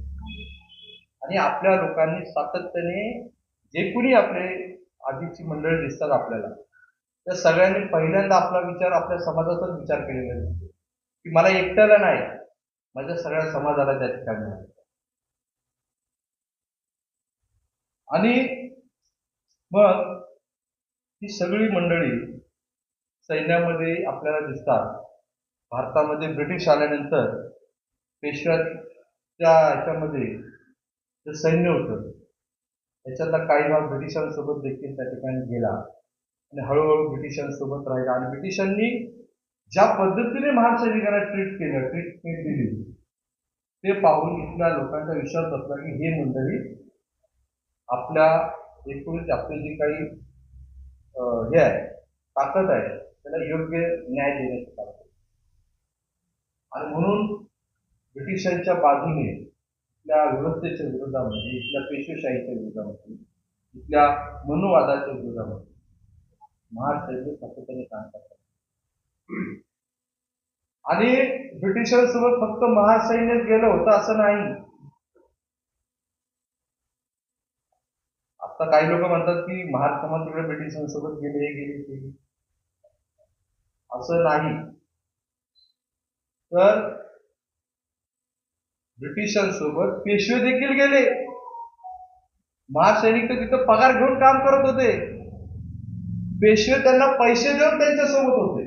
[SPEAKER 2] आणि आपल्या लोकांनी सातत्याने जे कोणी आपले आधीची मंडळी दिसतात आपल्याला, त्या सगळ्यांनी पहिल्यांदा आपला विचार आपल्या समाजाचाच विचार केलेला दिसतो की मला एकट्याला नाही, माझ्या सगळ्या समाजाला त्या ठिकाणी आहे. आणि मग ही सगळी मंडळी सैन्यामध्ये आपल्याला दिसतात. भारतामध्ये ब्रिटिश आल्यानंतर पेशव्याच्या ह्याच्यामध्ये जे सैन्य होतं त्याच्यातला काही भाग ब्रिटिशांसोबत देखील त्या ठिकाणी गेला आणि हळूहळू ब्रिटिशांसोबत राहिला. आणि ब्रिटिशांनी ज्या पद्धतीने महान सैनिकांना ट्रीटमेंट दिली ते पाहून इथल्या लोकांचा विश्वास बसला की हे मंडळी आपल्या एकूणच आपले जे काही हे आहे ताकद आहे त्याला योग्य न्याय देण्याची ताकद. आणि म्हणून ब्रिटिशांच्या बाजूने इथल्या व्यवस्थेच्या विरोधामध्ये, इथल्या पेशवेशाहीच्या विरोधामध्ये, इथल्या मनुवादाच्या विरोधामध्ये महार सैनिक सातत्याने काम करतात. आणि ब्रिटिशांसोबत फक्त महार सैन्यच गेलं होतं असं नाही. आता काही लोक म्हणतात की महार समाज तिकडे ब्रिटिशांसोबत गेले, हे गेले, ते गेले. असं नाही. तर ब्रिटिशांसोबत पेशवे देखील गेले. महार सैनिक तर तिथं पगार घेऊन काम करत होते. पेशवे त्यांना पैसे देऊन त्यांच्यासोबत होते.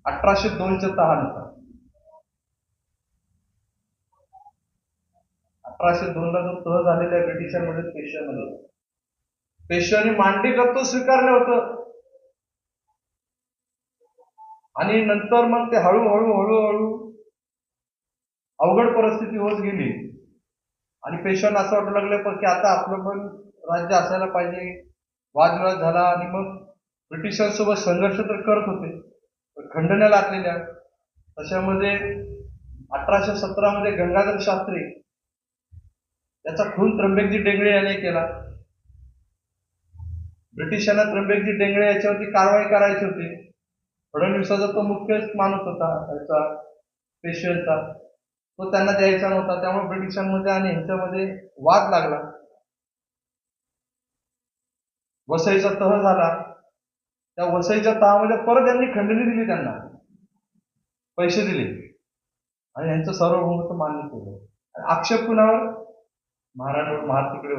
[SPEAKER 2] 1802च्या तहानुसार 1802ला जो तह झालेला आहे ब्रिटिशांमध्ये पेशव्यामध्ये, पेशव्यांनी मांडी कर्तव्य स्वीकारलं होतं. आणि नंतर मग ते हळूहळू अवघड परिस्थिती होत गेली आणि पेशव्यांना असं वाटू लागलं की आता आपलं पण राज्य असायला पाहिजे. वादविवाद झाला आणि मग ब्रिटिशांसोबत संघर्ष तर करत होते, खंडण्या लागलेल्या. तशामध्ये 1817 मध्ये गंगाधर शास्त्री याचा खून त्र्यंबकजी डेंगळे यांनी केला. ब्रिटिशांना त्र्यंबकजी डेंगळे याच्यावरती कारवाई करायची होती. फडणवीसाचा तो मुख्य माणूस होता त्याचा पेशव्यांचा, तो त्यांना द्यायचा नव्हता. त्यामुळे ब्रिटिशांमध्ये आणि ह्यांच्यामध्ये वाद लागला. वसईचा तह झाला. त्या वसईच्या तहामध्ये परत यांनी खंडणी दिली, त्यांना पैसे दिले आणि यांचं सार्वभौमत्व मान्य केलं. आक्षेप कुणावर? महार तिकडे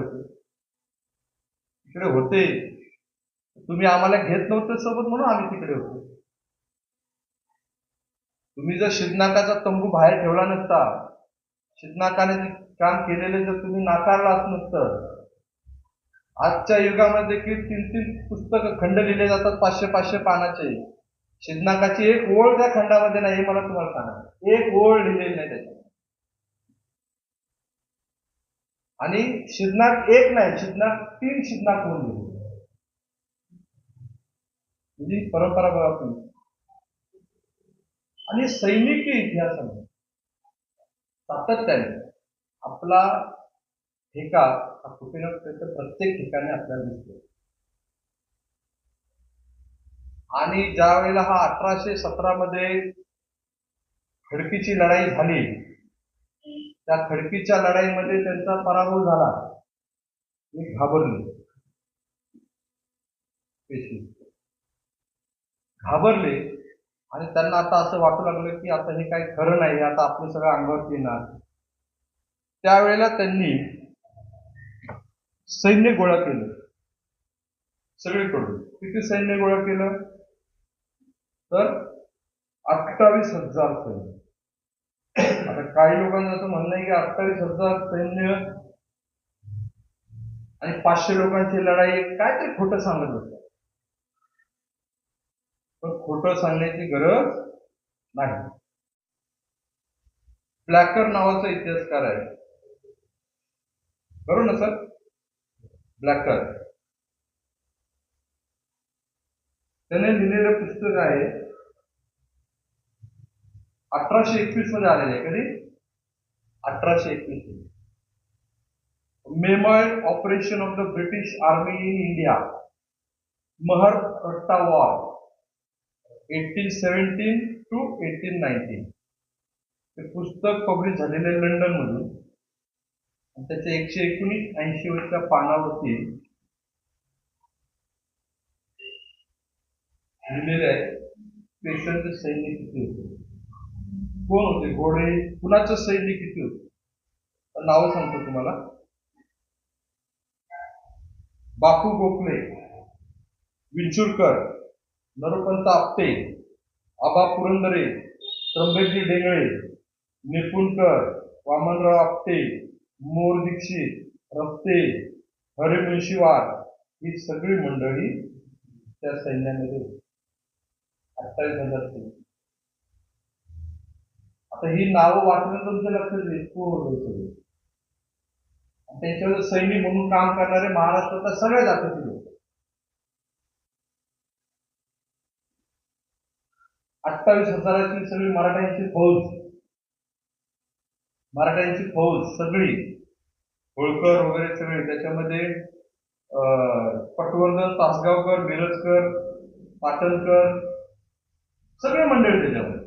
[SPEAKER 2] होते, तुम्ही आम्हाला घेत नव्हते सोबत म्हणून आम्ही तिकडे होतो. तुम्ही जर शिदनाकाचा तंबू बाहेर ठेवला नसता, शिदनाकाने काम केलेले जर तुम्ही नाकारलाच नसतं, आजच्या युगामध्ये देखील 3-3 पुस्तक खंड लिहिले जातात 500-500 पानाचे. शिदनाकाची एक ओळ त्या खंडामध्ये नाही, हे मला तुम्हाला सांगा. एक ओळ लिहिलेली नाही त्याच्यात. आणि शिदनाक एक नाही, शिदनाक 3 शिदनाक होऊन गेले. म्हणजे परंपरा बघा तुम्ही. आणि सैनिकी इतिहासामध्ये सातत्याने आपला ठेका हा कुठे ना कुठे प्रत्येक ठिकाणी आपल्याला दिसतो. आणि ज्या वेळेला हा 1817 मध्ये खडकीची लढाई झाली, त्या खडकीच्या लढाईमध्ये त्यांचा पराभव झाला. ते घाबरले आणि त्यांना आता असं वाटू लागलं की आता हे काही खरं नाही, आता आपलं सगळं अंगावरती येणार. त्यावेळेला त्यांनी सैन्य गोळा केलं सगळीकडून. किती सैन्य गोळा केलं तर 28,000 सैन्य. आता काही लोकांचं असं म्हणणं आहे की 28,000 सैन्य आणि 500 लोकांची लढाई, काय ते खोटं सांगत होतं. पण खोटं सांगण्याची गरज नाही. ब्लॅकर नावाचा इतिहासकार आहे, बरोबर ना सर? ब्लॅकर त्याने लिहिलेलं पुस्तक आहे 1821 मध्ये आलेलं आहे. कधी? 1821. Memoir operation of the British army in India, Mahratta war 1817 to 1819. ते पुस्तक पब्लिश झालेलं आहे लंडन मधून. त्याच्या 119 पानावरती लिहिलेले आहे पेशव्यांचे सैन्य किती होते, कोण होते, घोडे, कुणाचं सैन्य किती होतं. नाव सांगतो तुम्हाला. बापू गोखले, विंचुरकर, नरोपंत आपटे, आबा पुरंदरे, त्र्यंबकजी डेंगळे, निपुणकर, वामनराव आपटे, मोर दीक्षित, रफ्ते, हरिमुंशीवार ही सगळी मंडळी त्या सैन्यामध्ये 28,000 सैनिक. आता ही नावं वाचलं तुमच्या लक्षात येईल कोण. त्यांच्यावर सैनिक म्हणून काम करणारे महाराष्ट्रातल्या सगळ्या जातीचे लोक. 28,000ची सगळी मराठ्यांची फौज सगळी, होळकर वगैरे सगळे. त्याच्यामध्ये पटवर्धन, तासगावकर, मिरजकर, पाटणकर सगळे मंडळी त्याच्यामध्ये.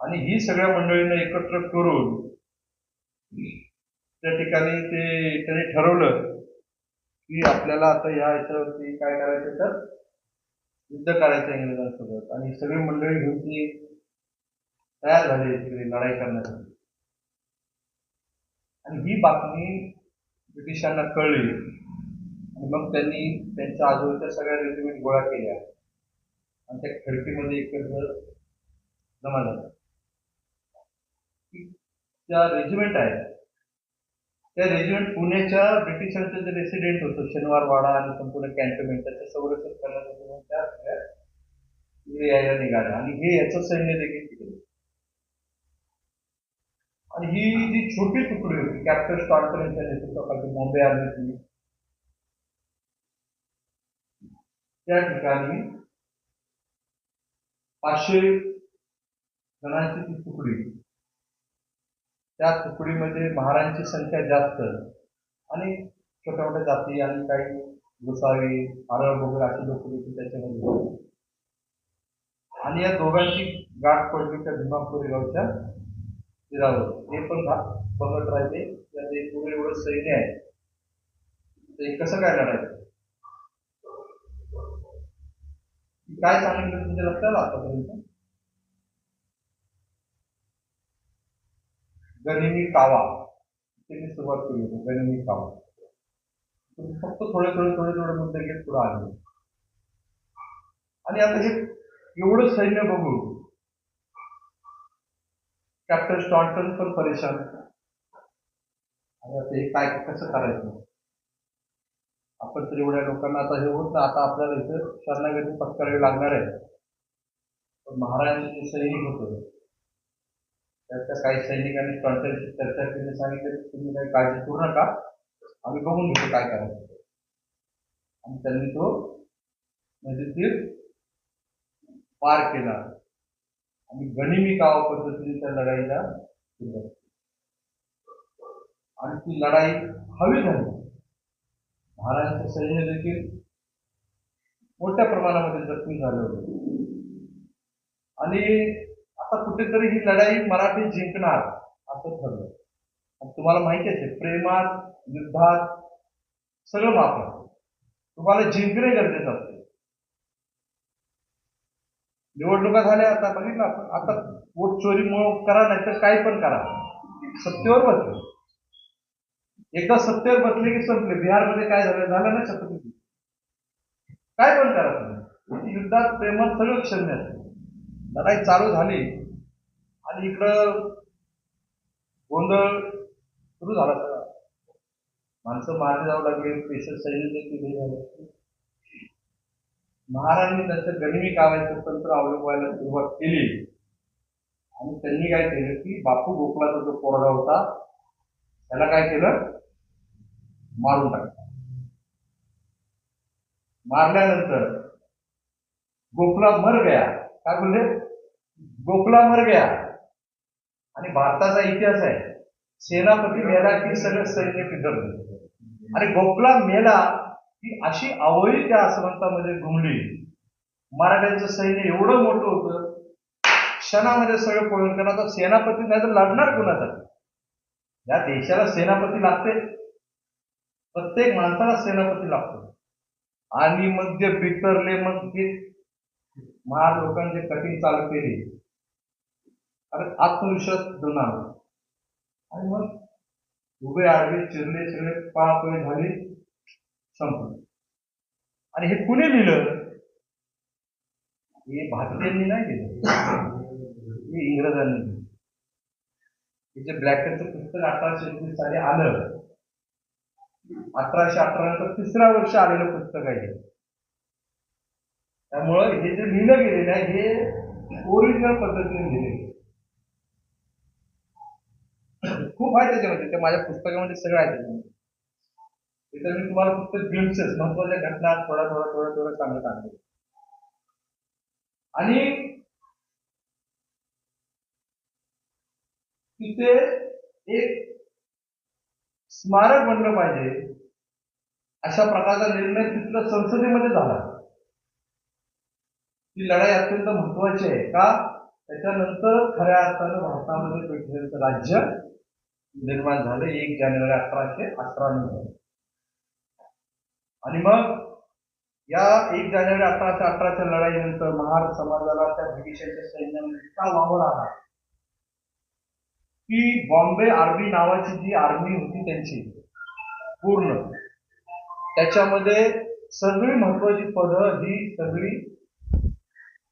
[SPEAKER 2] आणि ही सगळ्या मंडळींना एकत्र करून त्या ठिकाणी त्याने ठरवलं की आपल्याला आता याच्यावरती काय करायचं, तर युद्ध करायचं इंग्रजांसोबत. आणि सगळी मंडळी घेऊन ती तयार झाली तिकडे लढाई करण्यासाठी. आणि ही बातमी ब्रिटिशांना कळली आणि मग त्यांनी त्यांच्या आजूबाजूच्या सगळ्या रेजिमेंट गोळा केल्या आणि त्या खडकीमध्ये एकत्र जमा झाल्या. त्या रेजिमेंट आहेत त्या रेजिमेंट पुण्याच्या ब्रिटिशांचं जे रेसिडेंट होतं शनिवारवाडा आणि संपूर्ण कॅन्टोन्मेंट त्याचं संरक्षण करण्यासाठी त्या तिकडे यायला निघाल्या. आणि हे याचं सैन्य देखील तिकडे. आणि ही जी छोटी तुकडी होती कॅप्टन स्टॉर्टन यांच्या नेतृत्वाखाली बॉम्बे आर्मीची, त्या ठिकाणी 500 जणांची ती तुकडी. त्या तुकडीमध्ये महाराजांची संख्या जास्त आणि छोट्या मोठ्या जाती आणि काही गोसावी, अरब वगैरे अशी लोक देखील त्याच्यामध्ये. आणि या दोघांची गाठ पडली त्या भीमापुरी गावच्या तीरावर. हे पण बघत राहिले त्याचे पुढे एवढं सैन्य आहे ते कसं काय लढायचं. काय सांगितलं तुमच्या लक्षात आतापर्यंत? गनिमी कावा त्यांनी सुरुवात केली होती. गनिमी कावा फक्त थोडे मुद्दे घेत पुढे आले. आणि आता हे एवढं सैन्य बघून कॅप्टन स्टॉर्टन पण परेशान. आणि आता हे काय कसं करायचं, आपण तर एवढ्या लोकांना आता हे होत ना, आता आपल्याला इथं शरणागती पत्करावी लागणार आहे. पण महाराजांचे जे सैनिक होते त्याच्या काही सैनिकांनी स्टॉर्टनशी चर्चा केली, सांगितलं तुम्ही काही काळजी करू नका, आम्ही बघून घेतो काय करायचं. आणि त्यांनी तो नदीतील पार केला आणि गनिमी कावा पद्धतीने त्या लढाईला सुरुवात केली. आणि ती लढाई हवी झाली. महाराजांचं सैन्य देखील मोठ्या प्रमाणामध्ये जखमी झालं होतं. आणि आता कुठेतरी ही लढाई मराठी जिंकणार असं ठरलं. आणि तुम्हाला माहिती आहे प्रेमात युद्धात सगळं माफ आहे. तुम्हाला जिंकणे गरजेचं असते. निवडणुका झाल्या आता बघितलं आपण. आता वोट चोरी करा नाही तर काही पण करा, सत्तेवर बसले. एकदा सत्तेवर बसले की संपले. बिहारमध्ये काय झालं ना छत्रपती, काय पण करा तुम्ही. युद्धात प्रेमात सगळं क्षम्य असते. लढाई चालू झाली आणि इकडं गोंधळ सुरू झाला. सगळा माणसं मारली जाऊ लागले, पेशल सैन्य देखील हे झालं. महाराजांनी त्यांचं गनिमी कावायचं तंत्र अवलंबायला सुरुवात केली आणि त्यांनी काय केलं की बापू गोखलाचा जो पोरगा होता त्याला काय केलं, मारून टाकलं. मारल्यानंतर गोखला मर गया. काय बोलले? गोखला मर गया. आणि भारताचा इतिहास आहे, सेनापती मेला की सगळं सैन्य पिटरलं. आणि गोखला मेला की अशी आवळी त्या आसमंतामध्ये घुमली. मराठ्यांचं सैन्य एवढं मोठं होतं, क्षणामध्ये सगळं पळून. कारण आता सेनापती नाही तर लढणार कोणासाठी? या देशाला सेनापती लागते, प्रत्येक माणसाला सेनापती लागतो. आणि मग जे बिथरले, मग ते महार लोकांचे कठीण चालू केली, अरे आत्मविश्वास होणार. आणि मग उभे आडवे चिरले चिरले पळापळी झाली, संपलं. आणि हे कुणी लिहिलं? हे भारतीयांनी नाही लिहिलं, हे इंग्रजांनी लिहिलं. हे जे ब्लॅकेटचं पुस्तक 1829 साली आलं, 1818 नंतर 3रा वर्ष आलेलं पुस्तक आहे. त्यामुळं हे जे लिहिलं गेलेलं आहे हे ओरिजिनल पद्धतीने लिहिलेलं. खूप आहे त्याच्यामध्ये, ते माझ्या पुस्तकामध्ये सगळं आहे त्याच्यामध्ये. इथं मी तुम्हाला फक्त ग्लिम्प्सेस, महत्वाच्या घटना थोडा थोडा थोडा थोडं सांगत आहे. आणि तिथे एक स्मारक बनलं पाहिजे अशा प्रकारचा निर्णय तिथल्या संसदेमध्ये झाला. ही लढाई अत्यंत महत्वाची आहे का? त्याच्यानंतर खऱ्या अर्थानं भारतामध्ये ब्रिटिशांचं राज्य निर्माण झालं 1 जानेवारी 1818 नंतर. आणि मग या 1 जानेवारी 1818च्या लढाईनंतर महार समाजाला त्या ब्रिटिशांच्या सैन्यामध्ये इतका वावर आला की बॉम्बे आर्मी नावाची जी आर्मी होती त्यांची पूर्ण, त्याच्यामध्ये सगळी महत्वाची पदं ही सगळी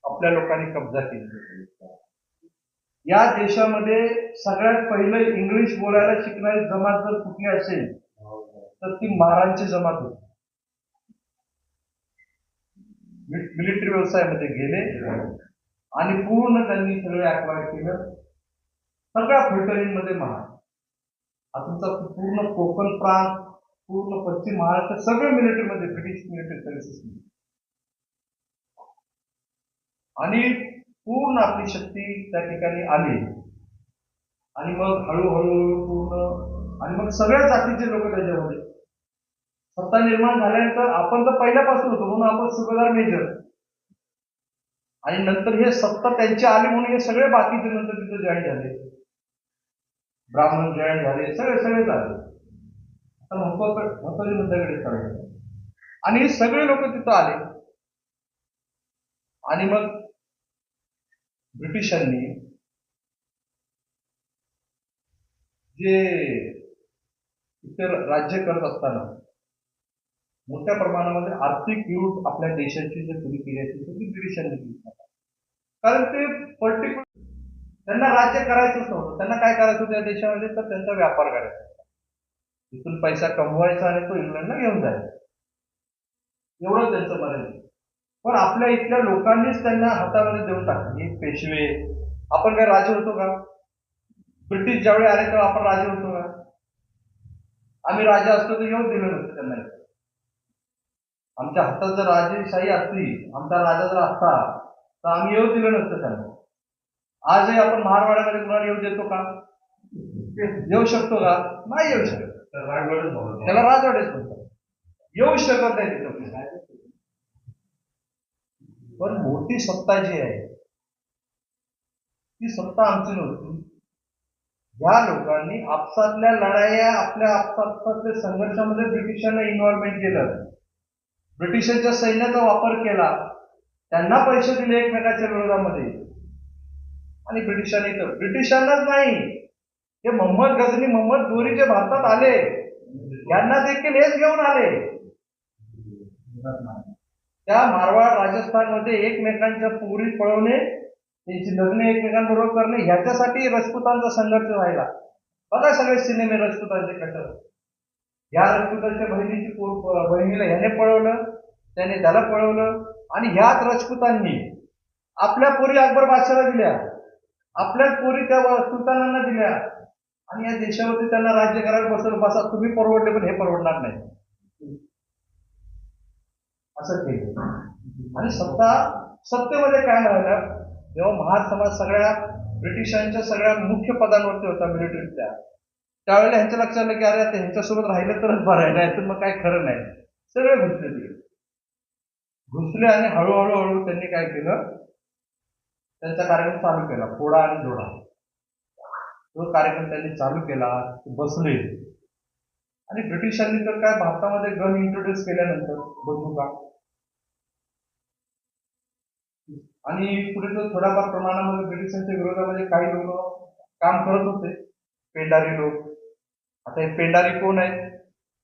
[SPEAKER 2] आपल्या लोकांनी कब्जा केली. या देशामध्ये सगळ्यात पहिले इंग्लिश बोलायला शिकणारी जमात जर कुठली असेल तर ती महारांची जमात होती. मिलिटरी व्यवसायामध्ये गेले आणि पूर्ण त्यांनी सगळं ऍक्वायर केलं. सगळ्या फलटणींमध्ये महार, तुमचा पूर्ण कोकण प्रांत, पूर्ण पश्चिम महाराष्ट्र सगळं मिलिटरीमध्ये, ब्रिटिश मिलिटरी सर्व्हिसेस. आणि पूर्ण आपली शक्ती त्या ठिकाणी आली. आणि मग हळूहळू पूर्ण, आणि मग सगळ्या जातीचे लोक त्याच्यामध्ये सत्ता निर्माण झाल्यानंतर आपण तर पहिल्यापासून होतो म्हणून आपण सुभेदार मेजर, आणि नंतर हे सत्ता त्यांची आली म्हणून हे सगळे बाकीचे नंतर तिथे जॉईन झाले, ब्राह्मण जॉईन झाले, सगळे सगळे झाले. आता महत्वाच्या मुद्द्याकडे चालले. आणि हे सगळे लोक तिथं आले. आणि मग ब्रिटिशांनी जे इथे राज्य करत असताना मोठ्या प्रमाणामध्ये आर्थिक लूट आपल्या देशाची जे सुरू केली आहे ती ब्रिटिशांनी केली. कारण ते पर्टिक्युलर त्यांना राज्य करायचंच नव्हतं. त्यांना काय करायचं होतं या देशामध्ये, तर त्यांचा व्यापार करायचा, तिथून पैसा कमवायचा आणि तो इंग्लंडला घेऊन जायचा, एवढं त्यांचं मर्यादित. पण आपल्या इथल्या लोकांनीच त्यांना हातामध्ये देऊन टाकले. हे पेशवे, आपण काय राजे होतो का? ब्रिटिश ज्यावेळी आले तेव्हा आपण राजे होतो का? आम्ही राजा असतो तर येऊन दिलं नसतं त्यांना. आमच्या हातात जर राजेशाही असती, आमचा राजा जर असता तर आम्ही येऊ दिलं नसतं त्यांना. आजही आपण महारवाड्यामध्ये कुणाला येऊ देतो का? येऊ शकतो का? नाही येऊ शकत. त्याला राजवाडेच म्हणतात. येऊ शकत नाही तिथं. पण मोठी सत्ता जी आहे ती सत्ता आमची नव्हती. या लोकांनी आपसातल्या लढाया, आपल्या आपसातल्या संघर्षामध्ये ब्रिटिशांना इन्व्हॉल्वमेंट केलं, ब्रिटिशांच्या सैन्याचा वापर केला, त्यांना पैसे दिले एकमेकाच्या विरोधामध्ये. आणि ब्रिटिशांनाच नाही, हे मोहम्मद गझनी, मोहम्मद गोरी जे भारतात आले यांना देखील हेच घेऊन आले. त्या मारवाड राजस्थानमध्ये एकमेकांच्या पोरी पळवणे, त्यांची लग्न एकमेकांबरोबर करणे, ह्याच्यासाठी राजपुतांचा संघर्ष व्हायला. बघा सगळे सिनेमे राजपुतांचे कशावर. या राजपुतांच्या बहिणीला ह्याने पळवलं, त्याने त्याला पळवलं, आणि ह्याच राजपुतांनी आपल्या पोरी अकबर बादशाला दिल्या. आपल्याच पोरी त्या सुलतानांना दिल्या आणि या देशावरती त्यांना राज्य करायला बसा तुम्ही परवडले पण हे परवडणार नाही असं केलं. आणि सत्तेमध्ये काय झालं, जेव्हा महार समाज सगळ्या ब्रिटिशांच्या सगळ्या मुख्य पदांवरती होता मिलिटरीतल्या, त्यावेळेला ह्यांच्या लक्षात आलं की अरे आता ह्यांच्यासोबत राहिलं तरच बरं आहे, नाही तर मग काय खरं नाही. सगळे घुसले आणि हळूहळू त्यांनी काय केलं, त्यांचा कार्यक्रम चालू केला, फोडा आणि जोडा. तो कार्यक्रम त्यांनी चालू केला, बसले. आणि ब्रिटिशांनी तर काय भारतामध्ये गन इंट्रोड्यूस केल्यानंतर बंदुका आणि पुढे तर थोड्याफार प्रमाणामध्ये ब्रिटिशांच्या विरोधामध्ये काही लोक काम करत होते, पेंढारी लोक. आता हे पेंढारी कोण आहेत,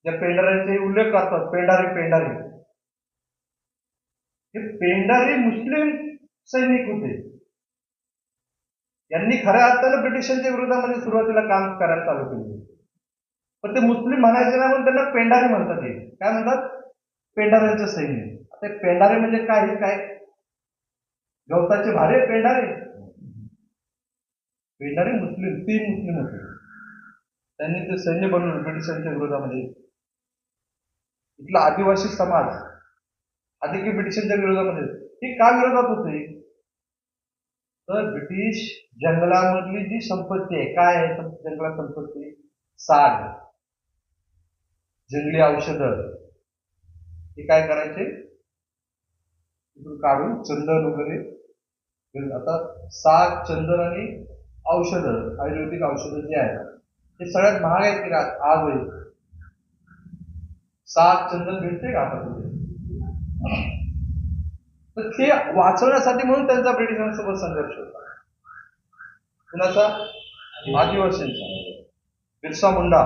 [SPEAKER 2] ज्या पेंढाऱ्यांचे उल्लेख करतात, पेंढारी हे पेंढारी मुस्लिम सैनिक होते. यांनी खऱ्या अर्थानं ब्रिटिशांच्या विरोधामध्ये सुरुवातीला काम करायला चालू केले, पण ते मुस्लिम म्हणायचे ना, म्हणून त्यांना पेंढारी म्हणतात. हे काय म्हणतात, पेंढाऱ्यांचे सैनिक. आता पेंढारे म्हणजे काय गवताचे भारे पेंढारे मुस्लिम, 3 मुस्लिम होते. त्यांनी ते सैन्य बनवलं ब्रिटिशांच्या विरोधामध्ये. इथला आदिवासी समाज आधी की ब्रिटिशांच्या विरोधामध्ये हे का विरोधात होते, तर ब्रिटिश जंगलामधली जी संपत्ती आहे, काय आहे जंगलात संपत्ती, साग, जंगली औषधं, हे काय करायचे, तिथून काढून चंदन वगैरे. आता साग, चंदन आणि औषधं, आयुर्वेदिक औषधं जे आहेत ते सगळ्यात महाग आहेत की आज होईल. साग, चंदन भेटते का आता कुठे, तर ते वाचवण्यासाठी म्हणून त्यांचा ब्रिटिशांसोबत संघर्ष होता. कुणाचा, आदिवासींचा, बिरसा मुंडा,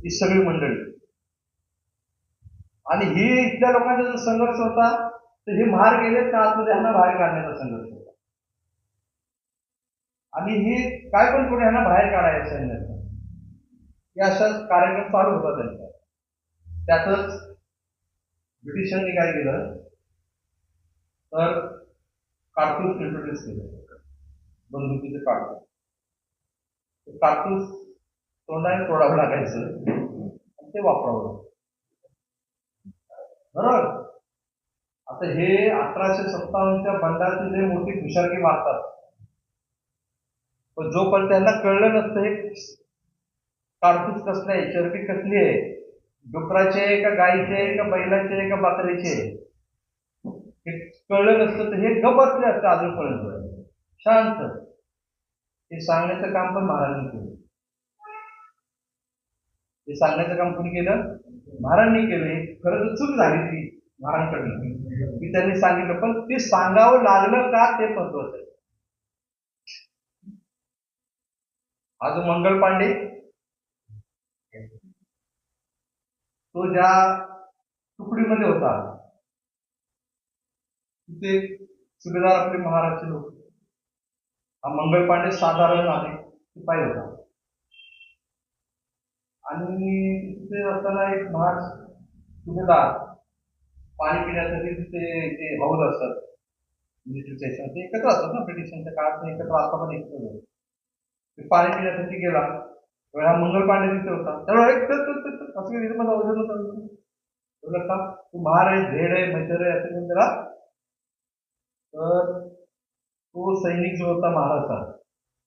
[SPEAKER 2] ही सगळी मंडळी. आणि ही इथल्या लोकांचा जो संघर्ष होता, तर हे महार गेले त्या आतमध्ये ह्यांना बाहेर काढण्याचा संघर्ष होता. आणि हे काय पण कोणी ह्यांना बाहेर काढायचं सैन्याचं, हे असाच कार्यक्रम चालू होता त्यांचा. त्यातच ब्रिटिशांनी काय केलं, तर कारतूस इंट्रोड्यूस केलं, बंदुकीचे कारतूस. कारतूस तोंडाने तोडावं लागायचं आणि ते वापरावं, बरोबर. आता हे 1857च्या बंडाची जे मोठी खुशारकी मारतात, पण जोपर्यंत त्यांना कळलं नसतं हे कारतूस कसले आहे, चरबी कसली आहे, डुकराचे का गाईचे का बैलाचे का बकरीचे, हे कळलं नसतं तर हे गप बसले असतं अजूनपर्यंत शांत. हे सांगण्याचं काम पण महाराजांनी केलं. हे सांगण्याचं काम कोणी केलं, महाराजांनी केले. खरं तर चूक झाली ती महाराजांकडून की त्यांनी सांगितलं, पण ते सांगावं लागलं का ते महत्वाचं आहे. हा जो मंगल पांडे, तो ज्या तुकडीमध्ये होता तिथे सुभेदार आपले महाराजचे लोक, हा मंगल पांडे साधारण आहे शिपाई होता. आणि तिथे असताना एक महार सुभेदार पाणी पिण्यासाठी तिथे हौद असतात मिलिटरीच्या, ते एकत्र असतात ना, ब्रिटिशांच्या काळात एकत्र आता पण एकत्र. पाणी पिण्यासाठी गेला, हा मंगल पांडे तिथे होता. त्यावेळेला असं तिथे मला अवजड होतं का, तू महार आहे, झेड आहे, मैत्र आहे असं म्हणून त्याला. तर तो सैनिक जो होता महाराजचा,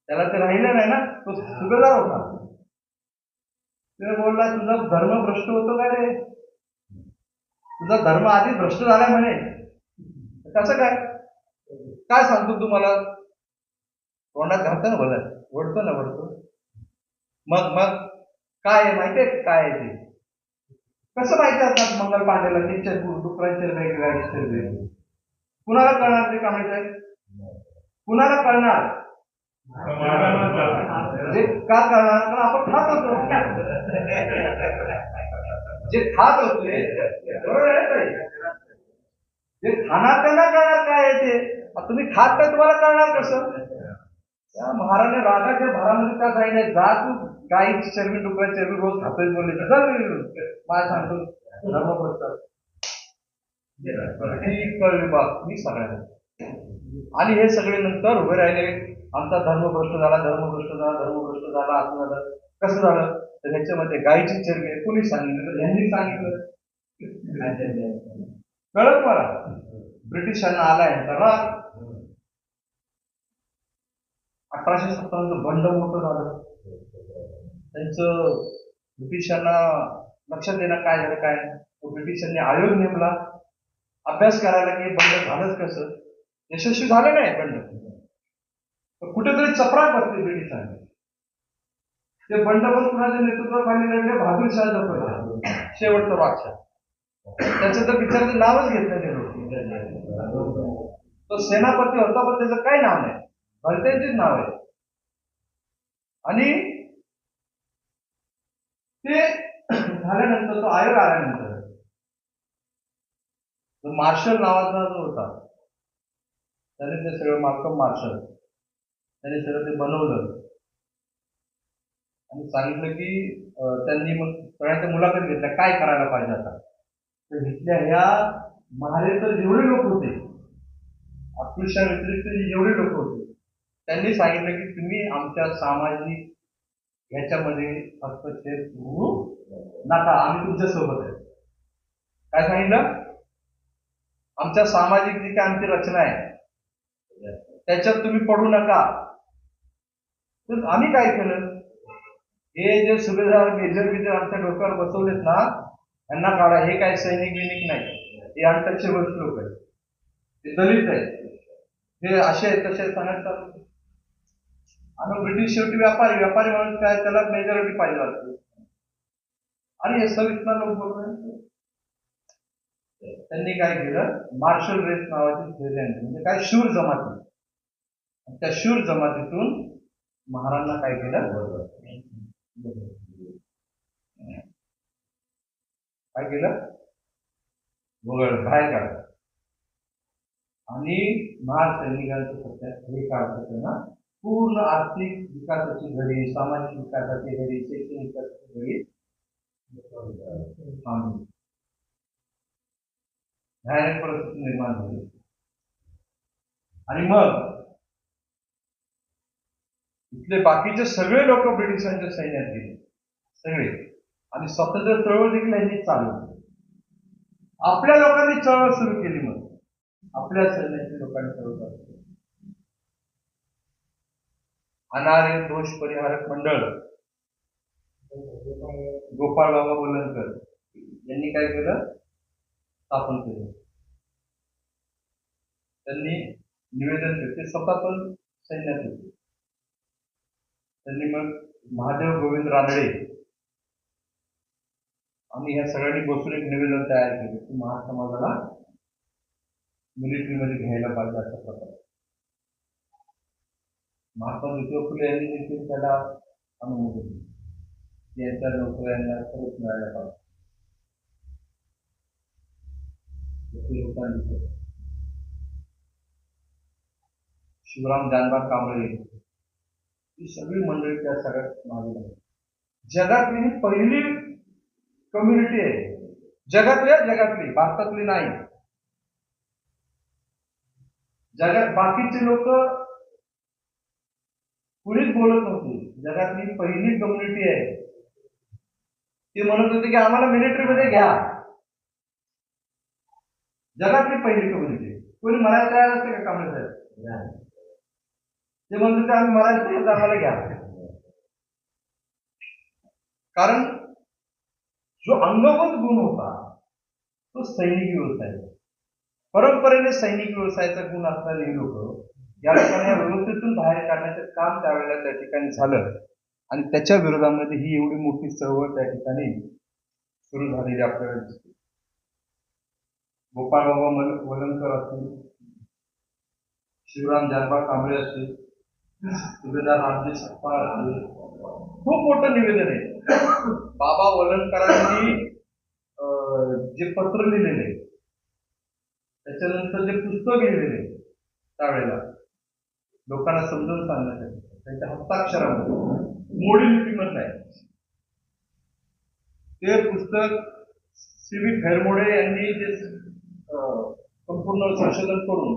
[SPEAKER 2] त्याला ते राहिलं नाही ना, तो सुभेदार होता. त्याने बोलला, तुझा धर्म भ्रष्ट होतो काय रे, तुझा धर्म आधी भ्रष्ट झालाय म्हणे. कसं काय सांगतो तुम्हाला, तोंडात घालतं ना, बोला वडतो ना, मग काय आहे माहितीये काय आहे ते, कसं माहिती असतात मंगल पांडेला की डुकरांचे वेगवेगळ्या चरबी, कुणाला कळणार ते का माहिती आहे, कुणाला कळणार, जे का कळणार, कारण आपण खात होतो, जे खात होते बरोबर आहे, जे खाणार त्यांना कळणार काय आहे ते. तुम्ही खात नाही, तुम्हाला कळणार कसं. त्या महाराने रागाच्या भरामध्ये त्या जाईने, जा तू गाईची चरबी डुकराची चरबी रोज खातोय बोलले, मला सांगतो धर्मप्रस्ताव कळली बाप मी सगळ्यांना. आणि हे सगळे नंतर उभे राहिले, आमचा धर्मभ्रष्ट झाला, धर्मभ्रष्ट झाला, धर्मभ्रष्ट झाला, असं झालं. कसं झालं तर ह्याच्यामध्ये गायची चरबी आहे. कोणी सांगितलं? यांनी सांगितलं. कळत मला ब्रिटिशांना आलाय तर 1857 बंड मोठं झालं. त्यांचं ब्रिटिशांना लक्षात येणं काय झालं काय, ब्रिटिशांनी आयोग नेमला अभ्यास करायला की बंड झालंच कसं. यशस्वी झालं नाही बंड, कुठेतरी चपराक बसली ब्रिटिशांनी. ते बंड पण कुणाच्या नेतृत्वाखाली लढले? बहादूरशाह जफर, शेवटचा बादशाह. त्याचं तर बिचाराचं नावच घेत नाही ते लोक. तो सेनापती होता पण त्याचं काही नाव नाही, भलत्यांचीच नाव आहे. आणि ते झाल्यानंतर, तो आयोग आल्यानंतर, जो मार्शल नावाचा जो होता त्याने ते सगळं, मार्कम मार्शल, त्याने सगळं ते बनवलं आणि सांगितलं की त्यांनी मग सगळ्यांच्या मुलाखत घेतल्या काय करायला पाहिजे आता. तर इथल्या ह्या महाराष्ट्रात जेवढे लोक होते, अफगाणिस्तान व्यतिरिक्त जेवढे लोक होते, त्यांनी सांगितलं की तुम्ही आमच्या सामाजिक ह्याच्यामध्ये हस्तक्षेप करू नका, आम्ही तुमच्या सोबत आहे. काय सांगितलं? आमच्या सामाजिक जी काय आमची रचना आहे त्याच्यात तुम्ही पडू नका. तर आम्ही काय केलं, हे जे सुभेदार मेजर बिजर आमच्या डोक्यावर बसवलेत ना, यांना काढा. हे काय सैनिक बिनिक नाही, हे अनटचेबल लोक आहेत, हे दलित आहेत, हे असे आहेत तसे सांगायचं. आणि ब्रिटिश शेवटी व्यापारी म्हणून काय, त्याला मेजॉरिटी पाहिजे असते. आणि हे सविस्तर लोक बोलतो. त्यांनी काय केलं, मार्शल रेस नावाची थेअरी आणली, म्हणजे काय, शूर जमाती. त्या शूर जमातीतून महाराजांना काय केलं, काय केलं, वगळ बाहेर काढलं. आणि महार सैनिकांचं सध्या हे काढतं ना, पूर्ण आर्थिक विकासाची घडी, सामाजिक विकासाची घडी, शैक्षणिक विकासाची घडी भयानक परिस्थिती निर्माण झाली. आणि मग इथले बाकीचे सगळे लोक ब्रिटिशांच्या सैन्यात गेले, सगळे. आणि स्वातंत्र्य चळवळ देखील यांनी चालवली. आपल्या लोकांनी चळवळ सुरू केली. मग आपल्या सैन्याच्या लोकांनी चळवळ केली. अनार्य दोष परिहारक मंडळ, गोपाळ बाबा बोलनकर यांनी काय केलं, स्थापन केलं. त्यांनी निवेदन केलं, ते स्वतः पण सैन्यात होते. त्यांनी मग महादेव गोविंद रानडे आणि ह्या सगळ्यांनी बसून एक निवेदन तयार केलं की महार समाजाला मिलिटरीमध्ये घ्यायला पाहिजे अशा प्रकारे. महात्मा ज्योतिबा फुले यांनी देखील त्याला अनुमोदन दिले, यांच्या नोकऱ्यांना खरंच मिळायला पाहिजे. शिवराम जानबा कांबळे ही सगळी मंडळी त्या सगळ्यात मागे लागली. जगातली ही पहिली कम्युनिटी आहे, जगातली, भारतातली नाही. जगात बाकीचे लोक कुणीच बोलत नव्हते. जगातली पहिली कम्युनिटी आहे. ते म्हणत होते की आम्हाला मिलिटरीमध्ये घ्या. जगातली पहिली कम्युनिटी. कोणी मरायला तयार असते का कांबळे साहेब? ते म्हणत होते आम्ही मरायला तयार, आम्हाला घ्या. कारण जो अंगभूत गुण होता तो सैनिक व्यवसाय, परंपरेने सैनिक व्यवसायाचा गुण असणारे लोक या लोकांना या व्यवस्थेतून बाहेर काढण्याचं काम त्यावेळेला त्या ठिकाणी झालं. आणि त्याच्या विरोधामध्ये ही एवढी मोठी चळवळ त्या ठिकाणी सुरू झालेली आपल्याला दिसते. गोपाळ बाबा वलनकर असतील, शिवराम जानबा कांबळे असतील, सुभेदार रामजी सकपाळ असतील, खूप मोठं निवेदन आहे. बाबा वलनकरांनी जे पत्र लिहिलेले, त्याच्यानंतर जे पुस्तक लिहिलेले त्यावेळेला लोकांना समजून सांगण्यासाठी, त्यांच्या हस्ताक्षरामध्ये, मोडी लिपीमधलं आहे ते पुस्तक. सी व्ही खैरमोडे यांनी जे संपूर्ण संशोधन करून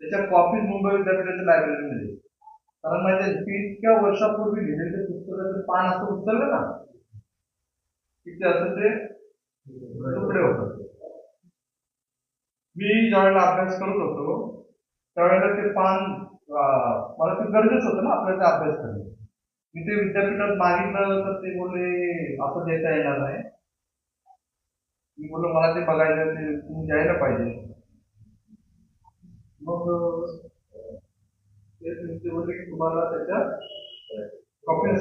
[SPEAKER 2] त्याच्या कॉपीज मुंबई विद्यापीठाच्या लायब्ररीमध्ये. कारण माहिती आहे इतक्या वर्षापूर्वी लिहिलेले पुस्तकाचे पान असं उचललं ना की ते असं ते तुकडे होतात. मी ज्यावेळेला अभ्यास करत होतो त्यावेळेला ते पान मला ते गरजेचं होतं ना आपल्याला ते अभ्यास करणं. मी ते विद्यापीठात मागितलं तर ते बोलले असं देता येणार नाही. मी बोललो मला ते बघायचं ते तुम्ही द्यायला पाहिजे. मग ते बोलले की तुम्हाला त्याच्या कॉपीज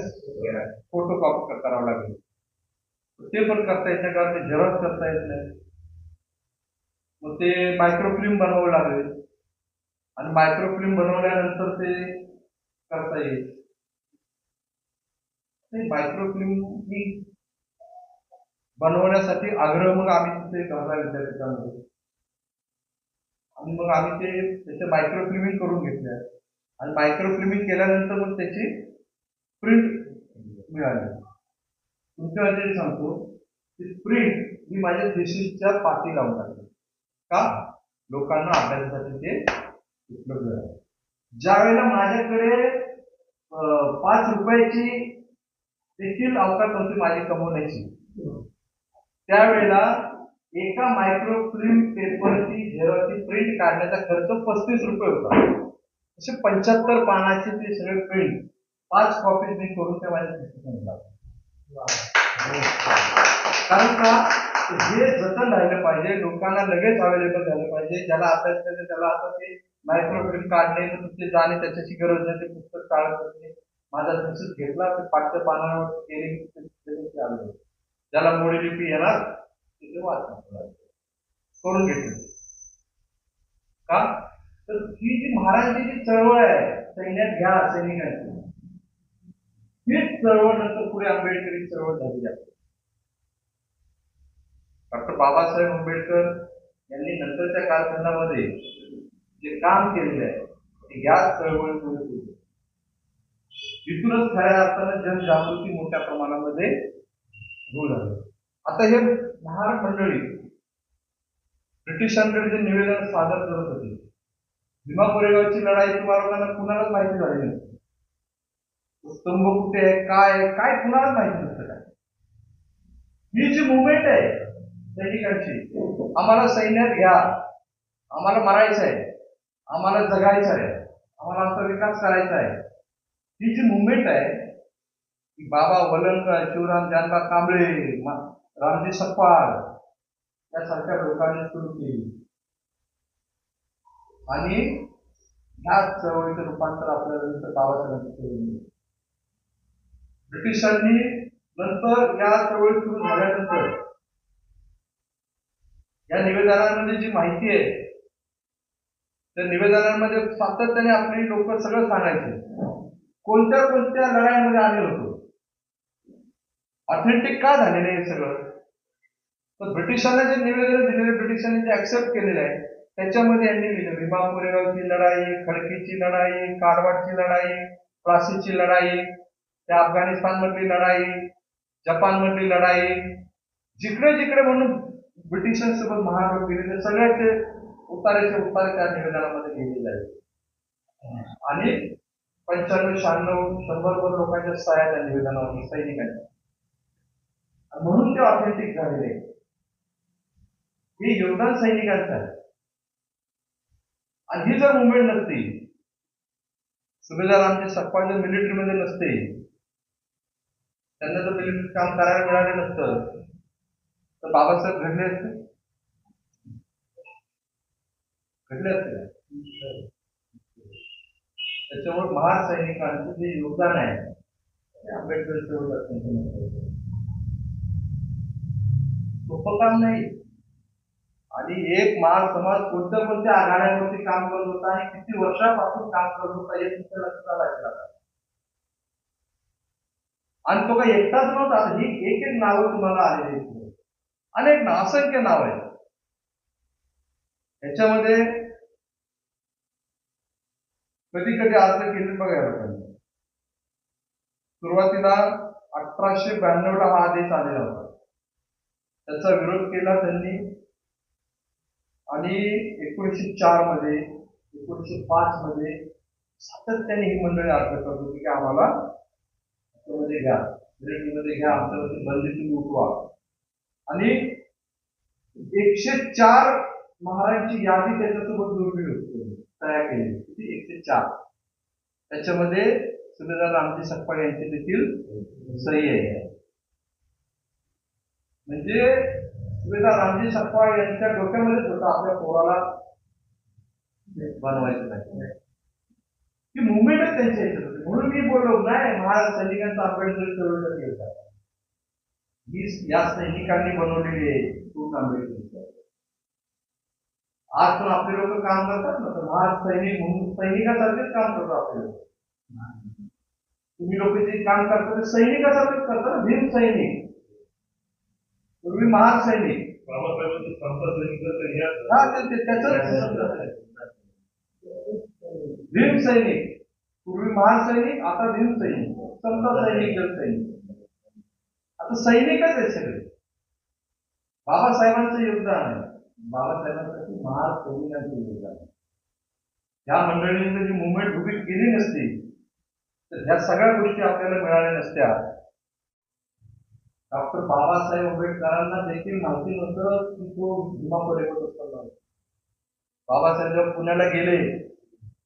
[SPEAKER 2] फोटो कॉपी करावं लागेल. ते पण करता येत नाही कारण ते झेरॉक्स करता येत नाही. मग ते मायक्रोफिल्म बनवावं लागेल आणि मायक्रोफिल्म बनवल्यानंतर ते करता येईल. ते मायक्रोफिल्म बनवण्यासाठी आग्रह मग आम्ही तिथे घातला विद्यापीठामध्ये आणि मग आम्ही ते त्याचे मायक्रोफिल्मिंग करून घेतले आणि मायक्रोफिल्मिंग केल्यानंतर मग त्याची प्रिंट मिळाली. तुमच्यासाठी सांगतो की प्रिंट ही माझ्या थिसिसच्या पाठी लावून टाकली का लोकांना अभ्यासासाठी ते उपलब्ध आहे. ज्या वेळेला माझ्याकडे 5 रुपयाची देखील अवकाश होती माझी कमवण्याची त्यावेळेला एका मायक्रोफिल्म पेपरची झेरॉची प्रिंट काढण्याचा खर्च 35 रुपये होता. असे 75 पानाचे ते सगळे प्रिंट 5 कॉपीज मी करून ते माझ्या थिसिसला कारण का हे जतन राहिलं पाहिजे. लोकांना लगेच अवेलेबल झालं पाहिजे. ज्याला अभ्यास करायचं त्याला आता ते मायक्रोफिल्म काढणे तिथे जाणे त्याच्याची गरज नाही. ते पुस्तक काढत असते. माझा थिसिस घेतला ते 5 पानावर गेले आलं ज्याला मोडी लिपी येणार तिथे वाचणार करून घेतलं का तर ही जी महाराजांची जी चळवळ आहे सैन्यात घ्या सैनिकांची हीच चळवळ नंतर पुढे आंबेडकरी चळवळ झाली आहे. डॉक्टर बाबासाहेब आंबेडकर यांनी नंतरच्या कालखंडामध्ये जे काम केलेलं आहे ते या चळवळीमुळे केले. इथूनच खऱ्या अर्थानं जनजागृती मोठ्या प्रमाणामध्ये होऊ लागली. आता हे महार मंडळी ब्रिटिशांकडे जे निवेदन सादर करत होते भीमा कोरेगावची लढाई तुम्हाला लोकांना कुणालाच माहिती झाली नाही. स्तंभ कुठे आहे काय कुणालाच माहिती नसतं काय. ही जी मुवमेंट आहे सैनिकांची आम्हाला सैन्यात घ्या आम्हाला मरायचं आहे आम्हाला जगायचं आहे आम्हाला आमचा विकास करायचा आहे ही जी मुवमेंट आहे की बाबा वलंकर शिवराम जानबा कांबळे रामजी सपकाळ यासारख्या लोकांनी सुरू केली आणि ह्या चळवळीचं रूपांतर आपल्याला बाबासाहेबांनी केलं. ब्रिटिशांनी नंतर या चळवळी सुरू झाल्यानंतर या निवेदनांमध्ये जी माहिती आहे त्या निवेदनांमध्ये सातत्याने आपली लोक सगळं सांगायचे कोणत्या कोणत्या लढाईमध्ये आले होतो ऑथेंटिक का झालेलं हे सगळं. तर ब्रिटिशांना जे निवेदन दिलेले ब्रिटिशांनी जे ऍक्सेप्ट केलेलं आहे त्याच्यामध्ये यांनी लिहिलं भीमा कोरेगावची लढाई खडकीची लढाई कारवारची लढाई प्लासीची लढाई त्या अफगाणिस्तान मधली लढाई जपान मधली लढाई जिकडे जिकडे म्हणून ब्रिटिशांसोबत महाराष्ट्र केलेले सगळ्याचे उतारेचे उतारे त्या निवेदनामध्ये लिहिलेले आहेत आणि 95, 96, 100 लोकांच्या सह्या त्या निवेदनावर सैनिकांच्या म्हणून ते ऑथेंटिक झालेले. हे योगदान सैनिकांचं आहे आणि ही जर मुवमेंट नसती सुभेदार आमचे सपकाळ जर मिलिटरीमध्ये नसते त्यांना जर मिलिटरी काम करायला मिळालं नसतं तर बाबासाहेब घडले असते त्याच्यामुळे महार सैनिकांचं जे योगदान आहे ते आंबेडकर सोपं काम नाही. आणि एक महार समाज कोणत्या कोणत्या आघाड्यांवरती काम करत होता आणि किती वर्षापासून काम करत होता हे तुमच्या लक्षात आलं. आणि तो काही एकटाच नव्हता. ही एक एक नावं तुम्हाला आलेली अनेक असंख्य नाव आहेत. याच्यामध्ये कधी कधी अर्ज केले बघा लोकांनी. सुरुवातीला 1892 हा आदेश आलेला होता त्याचा विरोध केला त्यांनी आणि 1904 मध्ये 1905 मध्ये सातत्याने ही मंडळी अर्ज करत होती की आम्हाला मध्ये घ्या, मध्ये घ्या, आमच्यावरती बंदी तुम्ही उठवा. आणि 104 महाराजांची यादी त्याच्यासोबत जोडली होती, तयार केली. किती? 104. त्याच्यामध्ये सुभेदार रामजी सकपाळ यांची देखील सही आहे. म्हणजे सुभेदार रामजी सकपाळ यांच्या डोक्यामध्येच होतं आपल्या पोराला बनवायचं नाही. ती मुवमेंटच त्यांच्या याच्यात होती. म्हणून मी बोललो नाही, महाराज सैनिकांचा आंबेडकर चळवळीसाठी होता. ही या सैनिकांनी बनवलेली आहे पूर्ण आंबेडकर. आज पण आपले लोक काम करतात ना, तर महाराज सैनिक म्हणून सैनिकासारखेच काम करतो आपले लोक. तुम्ही लोक जे काम करता ते सैनिकासारखेच करता ना, भीम सैनिक. पूर्वी महान सैनिक, भीम सैनिक, पूर्वी महान सैनिक, आता भीम सैनिक, संत सैनिक, जल सैनिक. आता सैनिकच आहे सगळे. बाबासाहेबांचं योगदान आहे, बाबासाहेबांसाठी महान सैनिकांचं योगदान आहे. या मंडळींनी जी मुवमेंट उभी केली नसती तर ह्या सगळ्या गोष्टी आपल्याला मिळाल्या नसत्या. डॉक्टर बाबासाहेब आंबेडकरांना देखील माहिती नव्हतं की तो भीमा कोरेगाव असताना. बाबासाहेब जेव्हा पुण्याला गेले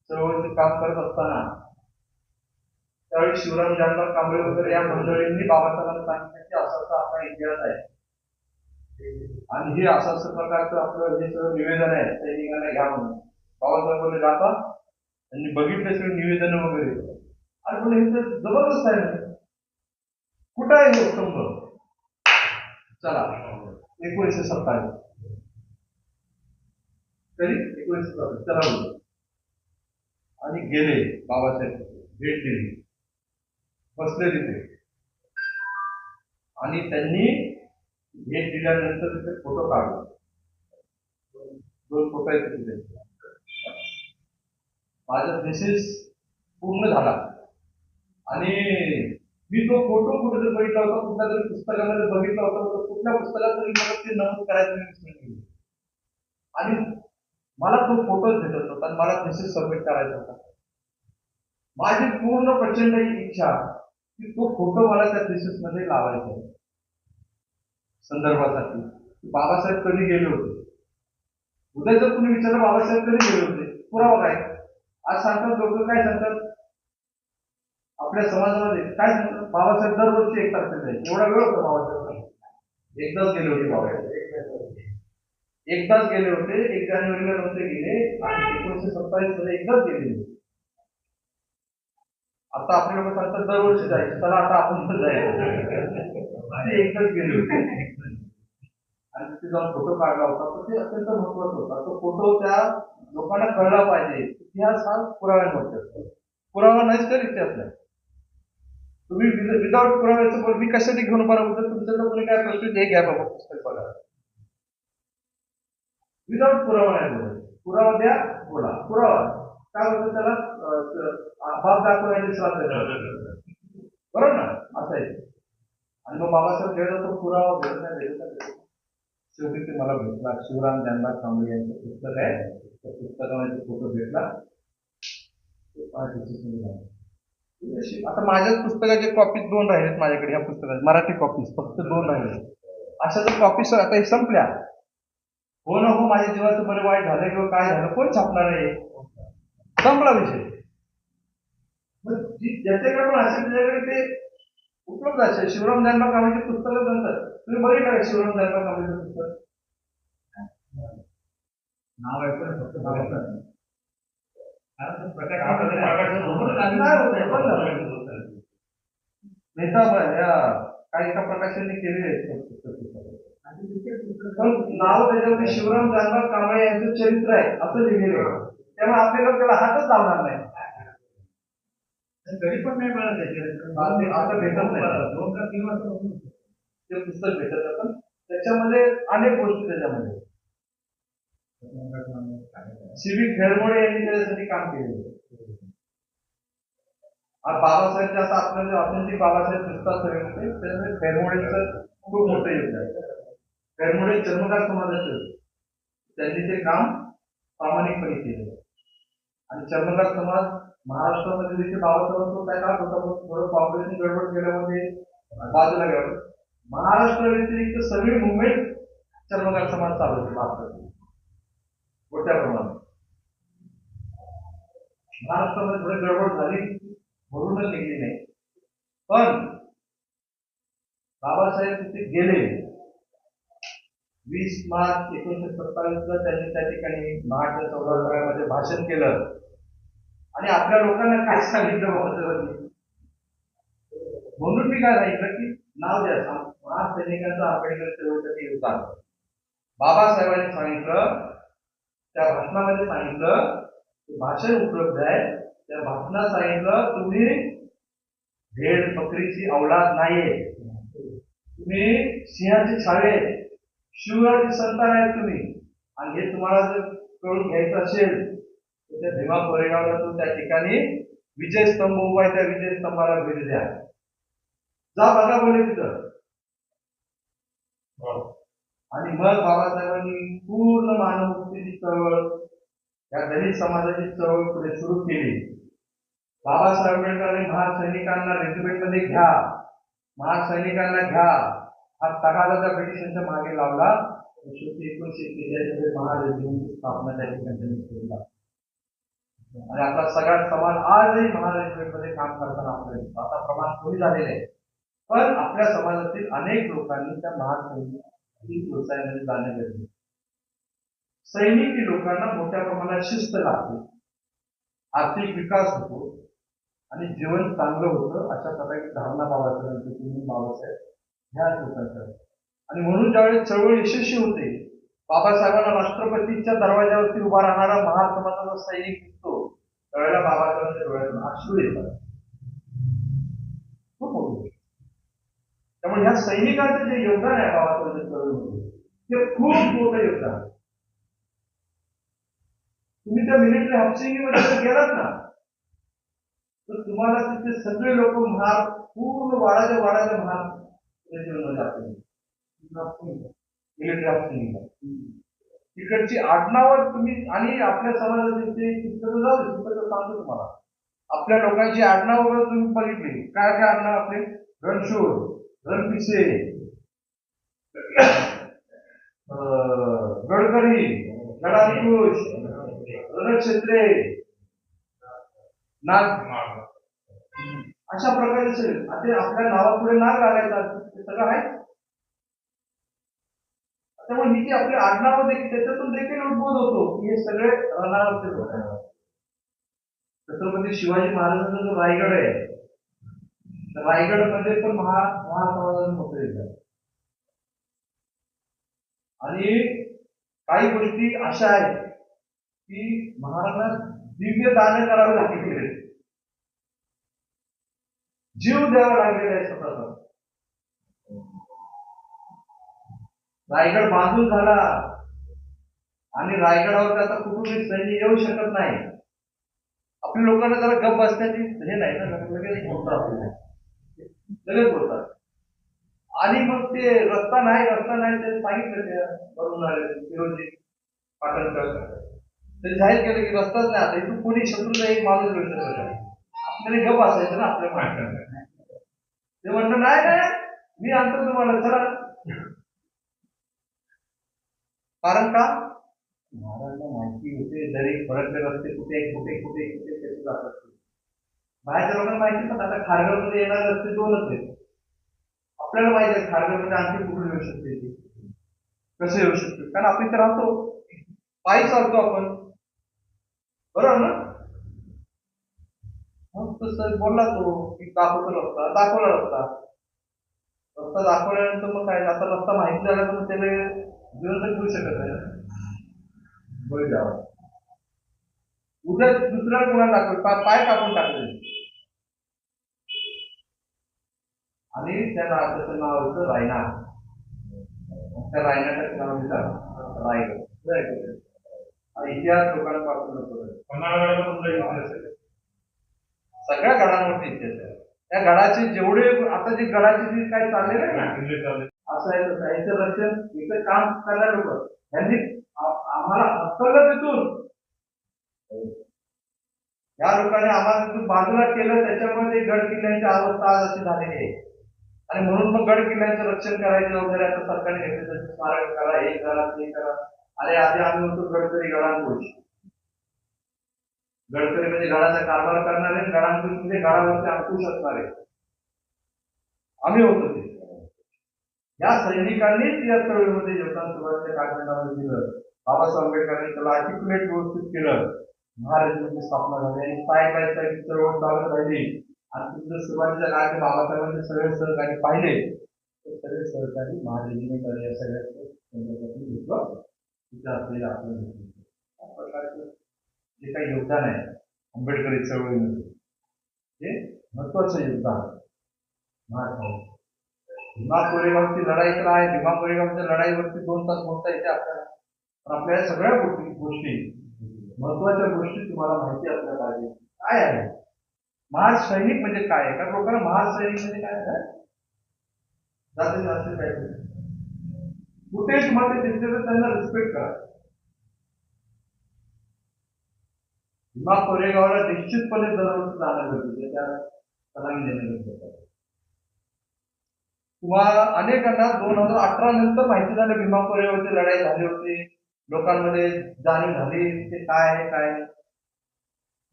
[SPEAKER 2] चळवळीचे काम करत असताना, त्यावेळी शिवराम जानबाग कांबळे वगैरे या मंडळींनी बाबासाहेबांना सांगितलं की असं आपला इतिहास आहे आणि हे असं प्रकारचं आपलं हे सगळं निवेदन आहे, सैनिकांना घ्या म्हणून. बाबासाहेब बोलले जाता, त्यांनी बघितले सगळे निवेदन वगैरे आणि बोलले हे तर जबरदस्त आहे. कुठं आहे हे स्तंभ? चला 1927 तरी 1927 चला बोलू. आणि गेले बाबासाहेब, भेट दिली, बसले तिथे आणि त्यांनी भेट दिल्यानंतर तिथे फोटो काढला. 2 फोटो आहेत तिथे. माझा थिसिस पूर्ण झाला आणि मी तो फोटो कुठेतरी बघितला होता, कुठल्या तरी पुस्तकामध्ये बघितला होता. कुठल्या पुस्तकात तरी मला ते नमूद करायचं मी विसरून गेलो आणि मला तो फोटोच भेटत होता आणि मला थिसिस सबमिट करायचा होता. माझी पूर्ण प्रचंड इच्छा की तो फोटो मला त्या थिसिस मध्ये लावायचा संदर्भासाठी. बाबासाहेब कधी गेले होते, उद्या जर तुम्ही विचारलं बाबासाहेब कधी गेले होते, पुरावा काय? आज सांगतात लोक, काय सांगतात आपल्या समाजामध्ये, काय सांगतात बाबासाहेब दरवर्षी 1 तारखेला जाईल. एवढा वेळ होता बाबासाहेब? एकदाच गेले होते बाबासाहेब, एकदाच गेले होते. 1 जानेवारीला नव्हते गेले आणि 1927 मध्ये एकदाच गेले होते. आता आपले लोक सांगतात दरवर्षी जायचं, चला आता आपण तर जायचं. एकदाच गेले होते आणि तिथे जाऊन फोटो काढला होता. तर ते अत्यंत महत्वाचा होता. तो फोटो त्या लोकांना कळला पाहिजे. इतिहास हा पुराव्यांवरती असतो, पुरावा नाहीच तर इतिहास नाही. तुम्ही विदाउट पुराव्याचं मी कशासाठी घेऊन बरोबर तुमच्याकडे कोणी काय प्रश्न हे घ्या बाबा पुस्तक बघा. विदाउट पुरावा नाही बोलत, पुरावा द्या, बोला. पुरावा काय होतं, त्याला बाब दाखवण्याचे श्राद्ध बरोबर ना, असं आहे. आणि मग बाबासाहेब घ्यायला तो पुरावा भेटत नाही. शेवटी ते मला भेटला. शिवराम जानबाग कांबळे यांचं पुस्तक आहे, त्या पुस्तकामध्ये फोटो भेटला. आता माझ्याच पुस्तकाचे कॉपीज 2 राहिलेत माझ्याकडे. या पुस्तकाचे मराठी कॉपीज फक्त 2 राहिले. अशा जर कॉपीज आता हे संपल्या, हो ना हो माझ्या जीवाचं बरं वाईट झालं किंवा काय झालं, कोण छापणार आहे? संपला विषय. ज्याच्याकडे पण असेल त्याच्याकडे ते उपलब्ध असेल. शिवराम जानबाग कांबळेचे पुस्तकं नंतर तुम्ही बघितलं का शिवराम जानबाग कांबळेचं पुस्तक? नाव आहे पण फक्त काही एका प्रकाशाने केलेले नाव त्याच्यामध्ये शिवराम जानबाग कांबळे यांचं चरित्र आहे असं लिहिलेलं आहे. त्यामुळे आपल्याला त्याला हातच लावणार नाही. तरी पण नाही मिळत आता भेटत नाही. 2 का 3 वर्ष ते पुस्तक भेटत. पण त्याच्यामध्ये अनेक गोष्टी, त्याच्यामध्ये सिविक खेळमोडे यांनी त्याच्यासाठी काम केले. बाबासाहेब जास्त आपल्याला ऑथेंटिक बाबासाहेब दिसतात सगळे, त्याच्यामध्ये खेळमोडेचं खूप मोठं योगदान आहे. खेळमोडे चर्मकार समाजाचे, त्यांनी ते काम प्रामाणिकपणे केले. आणि चर्मकार समाज महाराष्ट्रामध्ये देखील बाबासाहेबांचा काय काळ होता, पण थोडं कॉम्प्रेशन गडबड केल्यामध्ये बाजूला गेलं. महाराष्ट्र व्यतिरिक्त सगळी मुवमेंट चर्मकार समाज चालवतो भारतात मोठ्या प्रमाणात. महाराष्ट्रामध्ये थोडी गडबड झाली म्हणूनच निघली नाही. पण बाबासाहेब तिथे गेले. 20 मार्च 1927 त्यांनी त्या ठिकाणी महाराष्ट्र चौदामध्ये भाषण केलं आणि आपल्या लोकांना काय सांगितलं बाबासाहेबांनी. म्हणून मी काय सांगितलं की नाव द्या महासैनिकांचं आंबेडकर चळवळीसाठी योगदान. बाबासाहेबांनी सांगितलं, त्या भाषणामध्ये सांगितलं, भाषण उपलब्ध आहे, त्या भाषणात सांगितलं तुम्ही भेड बकरीची औलाद नाहीये, तुम्ही सिंहाचे छावे शिवराची संतान आहे तुम्ही. आणि हे तुम्हाला जर कळून घ्यायचं असेल तर त्या भीमा कोरेगावला तो त्या ठिकाणी विजय स्तंभ उभा आहे, त्या विजय स्तंभाला भेट द्या, जा बघा बोलले तिथं. आणि मग बाबासाहेबांनी पूर्ण मानवमुक्तीची चळवळ, या दलित समाजाची चळवळ पुढे सुरू केली. बाबासाहेब आंबेडकरांनी महार सैनिकांना रेजिमेंट मध्ये घ्या, महार सैनिकांना घ्या हा तगादा ब्रिटिशांच्या मागे लावला. शेवटी 1941 महार रेजिमेंटची स्थापना त्या ठिकाणी केली. आणि आपला सगळा समाज आजही महार रेजिमेंट मध्ये काम करताना आपल्याला आता प्रमाण कमी झालेले आहे. पण आपल्या समाजातील अनेक लोकांनी त्या महार सैनिक व्यवसायामध्ये जाणं गरजेचं. सैनिकी लोकांना मोठ्या प्रमाणात शिस्त लागते, आर्थिक विकास होतो आणि जीवन चांगलं होतं, अशा प्रकारची धारणा बाबासाहेब ह्या लोकांच्या. आणि म्हणून ज्यावेळेस चळवळ यशस्वी होते, बाबासाहेबांना राष्ट्रपतीच्या दरवाज्यावरती उभा राहणारा महार समाजाचा सैनिक दिसतो, त्यावेळेला बाबासाहेबांच्या डोळ्यातून अश्रू येतात. खूप मोठं. त्यामुळे ह्या सैनिकांचं जे योगदान आहे बाबासाहेबांच्या चळवळीमध्ये, ते खूप मोठं योगदान. तुम्ही त्या मिलिटरी हाफसिंगमध्ये गेलात ना, तर तुम्हाला तिथे सगळे लोक महार पूर्ण वाड्याच्या महार मिलिटरी हाफसिंग तिकडची आडनावर तुम्ही. आणि आपल्या समाजाचे सांगतो तुम्हाला, आपल्या लोकांची आडनाव वगैरे तुम्ही बघितली, काय काय आडनाव आपले, रणशूर, रणपिसे, गडकरी, गडाकुश, रणक्षेत्रे, नाग, अशा प्रकारचे आता आपल्या नावापुढे नाग लागायचं ते सगळं आहे. त्यामुळे ही जी आपली आडनाव देखील त्याच्यातून देखील उद्भूत होतो की हे सगळे रणावरचे लोक आहेत. छत्रपती शिवाजी महाराजांचा जो रायगड आहे, रायगड मध्ये पण महासमाजाने मोठं येतात. आणि काही गोष्टी अशा आहेत की महाराजांना दिव्य दान करावे लागले, जीव द्यावा लागलेला आहे स्वतःचा. रायगड बांधून झाला आणि रायगडावर आता कुठूनही सैन्य येऊ शकत नाही. आपल्या लोकांना जरा गप्प बसण्याची हे नाही ना, लगेच बोलतात, आपल्याला लगेच बोलतात. आणि मग ते रस्ता नाही ते सांगितलं त्या वरून आले फिरोजी पाटणकर, ते जाहीर केलं की रस्ताच नाही, आता इथून कोणी शत्रूचा एक माणूस घेऊ शकत नाही. आपल्याला गप्प असायचं ना आपल्या माणसाला. ते म्हणलं नाही मी आणतो तुम्हाला, चला. कारण का महाराजांना माहिती होते दरेक फरकले रस्ते कुठे कुठे कुठे कुठे कसे जातात. बाहेरच्या लोकांना माहिती पण आता खारघरमध्ये येणारे रस्ते 2च आहेत. आपल्याला माहिती आहे खारघरमध्ये आणखी कुठून येऊ शकते, कसे येऊ शकते, कारण आपण इथे राहतो, पायी चालतो आपण, बरोबर ना. मग तसं बोलला तो की दाखवतो रस्ता, दाखवला रस्ता दाखवल्यानंतर मग काय, आता रस्ता माहिती झाला तर मग त्याला जीवन घेऊ शकत नाही, बळी द्यावा. उद्या दुसऱ्याला कोणाला दाखवलं, पाय कापून टाकले. आणि त्या त्याचं नाव होतं रायना. त्या रायनाचं नाव दिलं रायगड. इतिहास लोकांपासून सगळ्या गडांवरती इतिहास आहे. त्या गडाचे जेवढे आता जे गडाचे जे काही चालले ना असं आहे तसं याचं रक्षण इथं काम करणारे लोक यांनी आम्हाला हक्कलं तिथून या लोकांनी आम्हाला तिथून बाजूला केलं, त्याच्यामुळे ते गड किल्ल्यांची अवस्था आज अशी झालेली आहे. आणि म्हणून मग गड किल्ल्यांचं रक्षण करायची जबाबदारी आता सरकारने घेतली. त्याचे स्मारक करा, हे करा, ते करा. अरे आधी आम्ही होतो गडकरी गडांपुढे. गडकरी म्हणजे गडाचा कारभार करणारे, गडांपुढे म्हणजे गडावरती अंकुश असणारे आम्ही होतो. ते या सैनिकांनीच या चळवळीमध्ये योगदान सुरुवातीच्या कालखंडामध्ये दिलं. बाबासाहेब आंबेडकरांनी त्याला आर्टिक्युलेट व्यवस्थित केलं. महाराष्ट्राची स्थापना झाली आणि साय बाय साय चळवळ चालत राहिली. आणि तुमचं सुरुवातीच्या काळात बाबासाहेबांचे सगळे सहकारी पाहिले तर सगळे सहकारी महारेजिमेंट या सगळ्या संदर्भातून घेतलं. तिथे असलेलं आपलं या प्रकारचं जे काही योगदान आहे आंबेडकरी चळवळीमध्ये हे महत्वाचं योगदान महाराष्ट्रात. भीमा कोरेगावची लढाई तर आहे. भीमा कोरेगावच्या लढाईवरती 2 तास बोलता येते आपल्याला. पण आपल्या सगळ्या गोष्टी महत्वाच्या गोष्टी तुम्हाला माहिती असल्या पाहिजे. काय आहे महासैनिक म्हणजे काय आहे? कारण लोकांना महासैनिक म्हणजे काय आहे जाते असले पाहिजे. कुठे तुम्हाला ते दिसते तर त्यांना रिस्पेक्ट करा. भीमा कोरेगावला निश्चितपणे दरवर्षी जाणं गरजेचं, त्या सलामी देणं गरजेचं. तुम्हाला अनेकांना 2018 नंतर माहिती झालं भीमा कोरेगावची लढाई झाली होती. लोकांमध्ये जाणीव झाली ते काय आहे काय.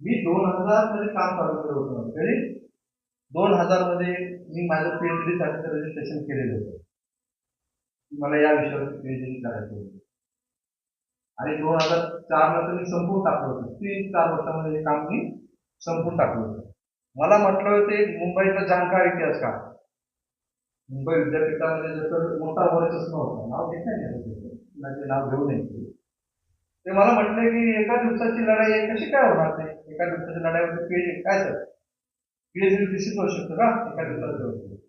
[SPEAKER 2] मी 2000 मध्ये काम चालू केलं होतं. तरी 2000 मध्ये मी माझं पीएचडी साठी रजिस्ट्रेशन केलेलं होतं. मला या विषयावर पीएचडी करायचं होतं. आणि 2004 ला तर मी संपून टाकलं होतं. 3-4 वर्षामध्ये हे काम मी संपून टाकलं होतं. मला म्हटलं होतं मुंबईचा जाणकार इतिहास का मुंबई विद्यापीठामध्ये जसं मोठा वर्चस्व होता. नाव घेत नाही नाव घेऊ नये. ते मला म्हटले की एका दिवसाची लढाई कशी काय होणार नाही. एका दिवसाची लढाईमध्ये पीएचडी काय सर पीएचडी निश्चित होऊ शकतो का एका दिवसात.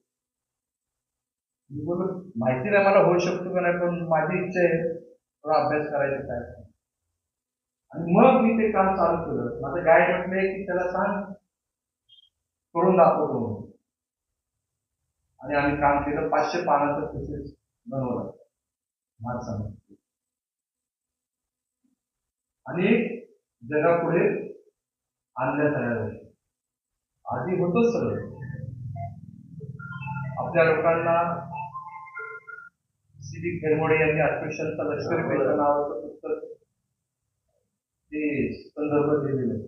[SPEAKER 2] मी बोललो माहिती नाही मला होऊ शकतो का नाही, पण माझी इच्छा आहे थोडा अभ्यास करायचा काय. आणि मग मी ते काम चालू केलं. माझं गाईड म्हटले की त्याला सांग करून दाखवतो म्हणून. आणि आम्ही काम केलं. 500 पानाचं थिसीस बनवलं महाराष्ट्रामध्ये आणि जगापुढे आणण्यात आल्या. आधी होतच सगळं. आपल्या लोकांना सी.डी. खेरमोडे यांनी अस्पृश्यांचा लष्करी पेशा नावाचं पुस्तक ते संदर्भ दिलेलं.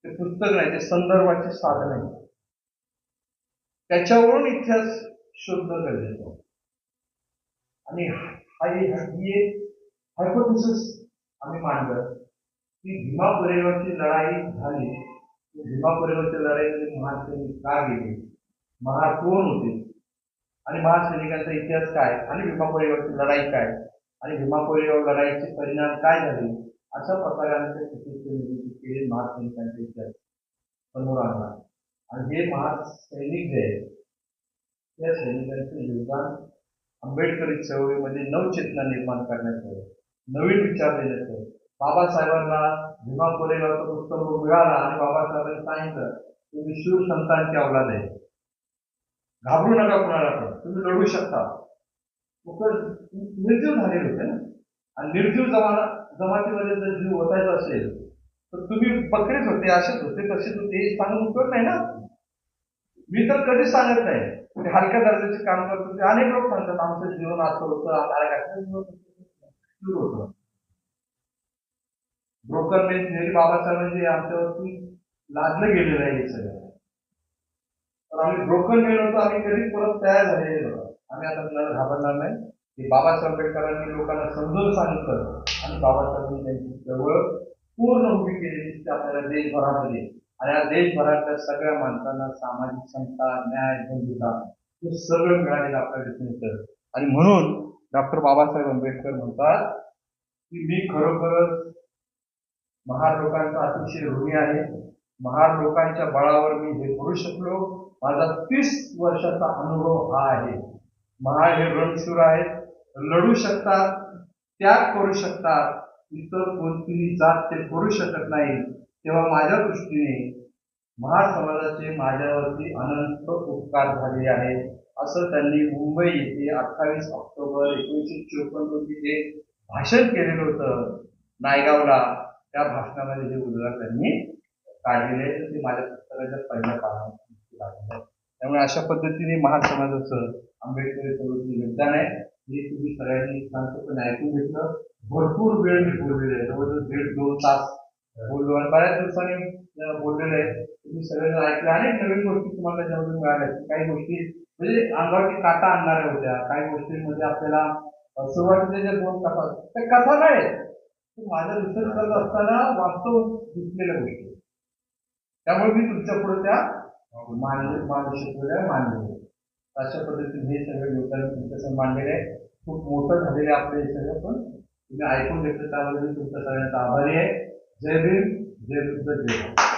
[SPEAKER 2] ते पुस्तक नाही, ते संदर्भाचे साधन आहे. त्याच्यावरून इतिहास शोधणं गरजेचं. आणि ही एक हायपोथेसिस आम्ही मांडलं की भीमा कोरेगावची लढाई झाली. भीमा कोरेगावच्या लढाईमध्ये महासैनिक का गेले, महार कोण होते आणि महासैनिकांचा इतिहास काय आणि भीमा कोरेगावची लढाई काय आणि भीमा कोरेगाव लढाईचे परिणाम काय झाले, अशा प्रकारे केले महासैनिकांचा इतिहास समोर आणला. आणि हे महासैनिक जे आहेत त्या सैनिकांचं योगदान आंबेडकरी चळवळीमध्ये नवचेतना निर्माण करण्याचं, नवीन विचार देण्याचं. बाबासाहेबांना भीमा कोरेगावचं पुस्तक मिळाला आणि बाबासाहेबांनी सांगितलं तुम्ही शूर संतांची अवलाद आहे, घाबरू नका कुणाला, तुम्ही लढू शकता. निर्जीव झालेले होते ना. आणि निर्जीव जमातीमध्ये जर जीव ओतायचा असेल तर तुम्ही बकरेच होते, असेच होते, तसेच होते हे सांगून उपयोग नाही ना. मी तर कधीच सांगत नाही ते हलक्या दर्जाचे काम करतो. ते अनेक लोक सांगतात आमचं जीवन असं होतं, होतं. ब्रोकन मेन थेअरी बाबासाहेबांनी आमच्यावरती लादलं गेलेलं आहे हे सगळं. तर आम्ही ब्रोकन मेन होतो, आम्ही कधी परत तयार झालेले होतो. आम्ही आता कुणाला घाबरणार नाही. की बाबासाहेब आंबेडकरांनी लोकांना समजून सांगितलं आणि बाबासाहेबांनी त्यांची चळवळ पूर्ण उभी केलेली आपल्याला देशभरामध्ये. आणि या देशभरातल्या सगळ्या माणसांना सामाजिक समता, न्याय, बंधुता हे सगळं मिळालेलं आपल्याला दिसून येतं. आणि म्हणून डॉक्टर बाबासाहेब आंबेडकर म्हणतात की मी खरोखरच महार लोकांचा अतिशय ऋणी आहे. महार लोकांच्या बळावर मी हे करू शकलो. माझा 30 वर्षाचा अनुभव हा आहे. महार हे रणशूर आहेत, लढू शकतात, त्याग करू शकतात. इतर कोणतीही जात ते करू शकत नाही. तेव्हा माझ्या दृष्टीने महार समाजाचे माझ्यावरती अनंत उपकार झाले आहेत, असं त्यांनी मुंबई येथे 28 ऑक्टोबर 1954 रोजी जे भाषण केलेलं होतं नायगावला, त्या भाषणामध्ये हे उद्गार त्यांनी काढलेले आहे तर ते माझ्या पुस्तकाच्या पहिल्या पानावर. त्यामुळे अशा पद्धतीने महार समाजाचं आंबेडकरी चळवळीचं योगदान आहे हे तुम्ही सगळ्यांनी शांतपणे ऐकून घेतलं. भरपूर वेळ मी बोललेले आहे, जवळजवळ 1.5-2 तास बोललो आणि बऱ्याच दिवसांनी बोललेलं आहे. तुम्ही सगळेजण ऐकलं. अनेक नवीन गोष्टी तुम्हाला त्याच्यामधून मिळाल्या. काही गोष्टी म्हणजे अंगावरती काटा आणणाऱ्या होत्या, काही गोष्टींमध्ये आपल्याला सुरुवातीच्या ज्या 2 कथा त्या कथा नाही, माझा रिसर्च करत असताना वास्तव दिसलेल्या गोष्टी, त्यामुळे मी तुमच्या पुढे त्या मांडू शकलेल्या मांडले. अशा पद्धतीने हे सगळे योगदान तुमच्यासमोर मांडलेले आहे. खूप मोठं झालेलं आहे आपलं हे सगळं, पण तुम्ही ऐकून घेतलं त्याबद्दल तुमच्या सगळ्यांचा आभारी आहे. जय भीम, जय बुद्ध, जय भारत.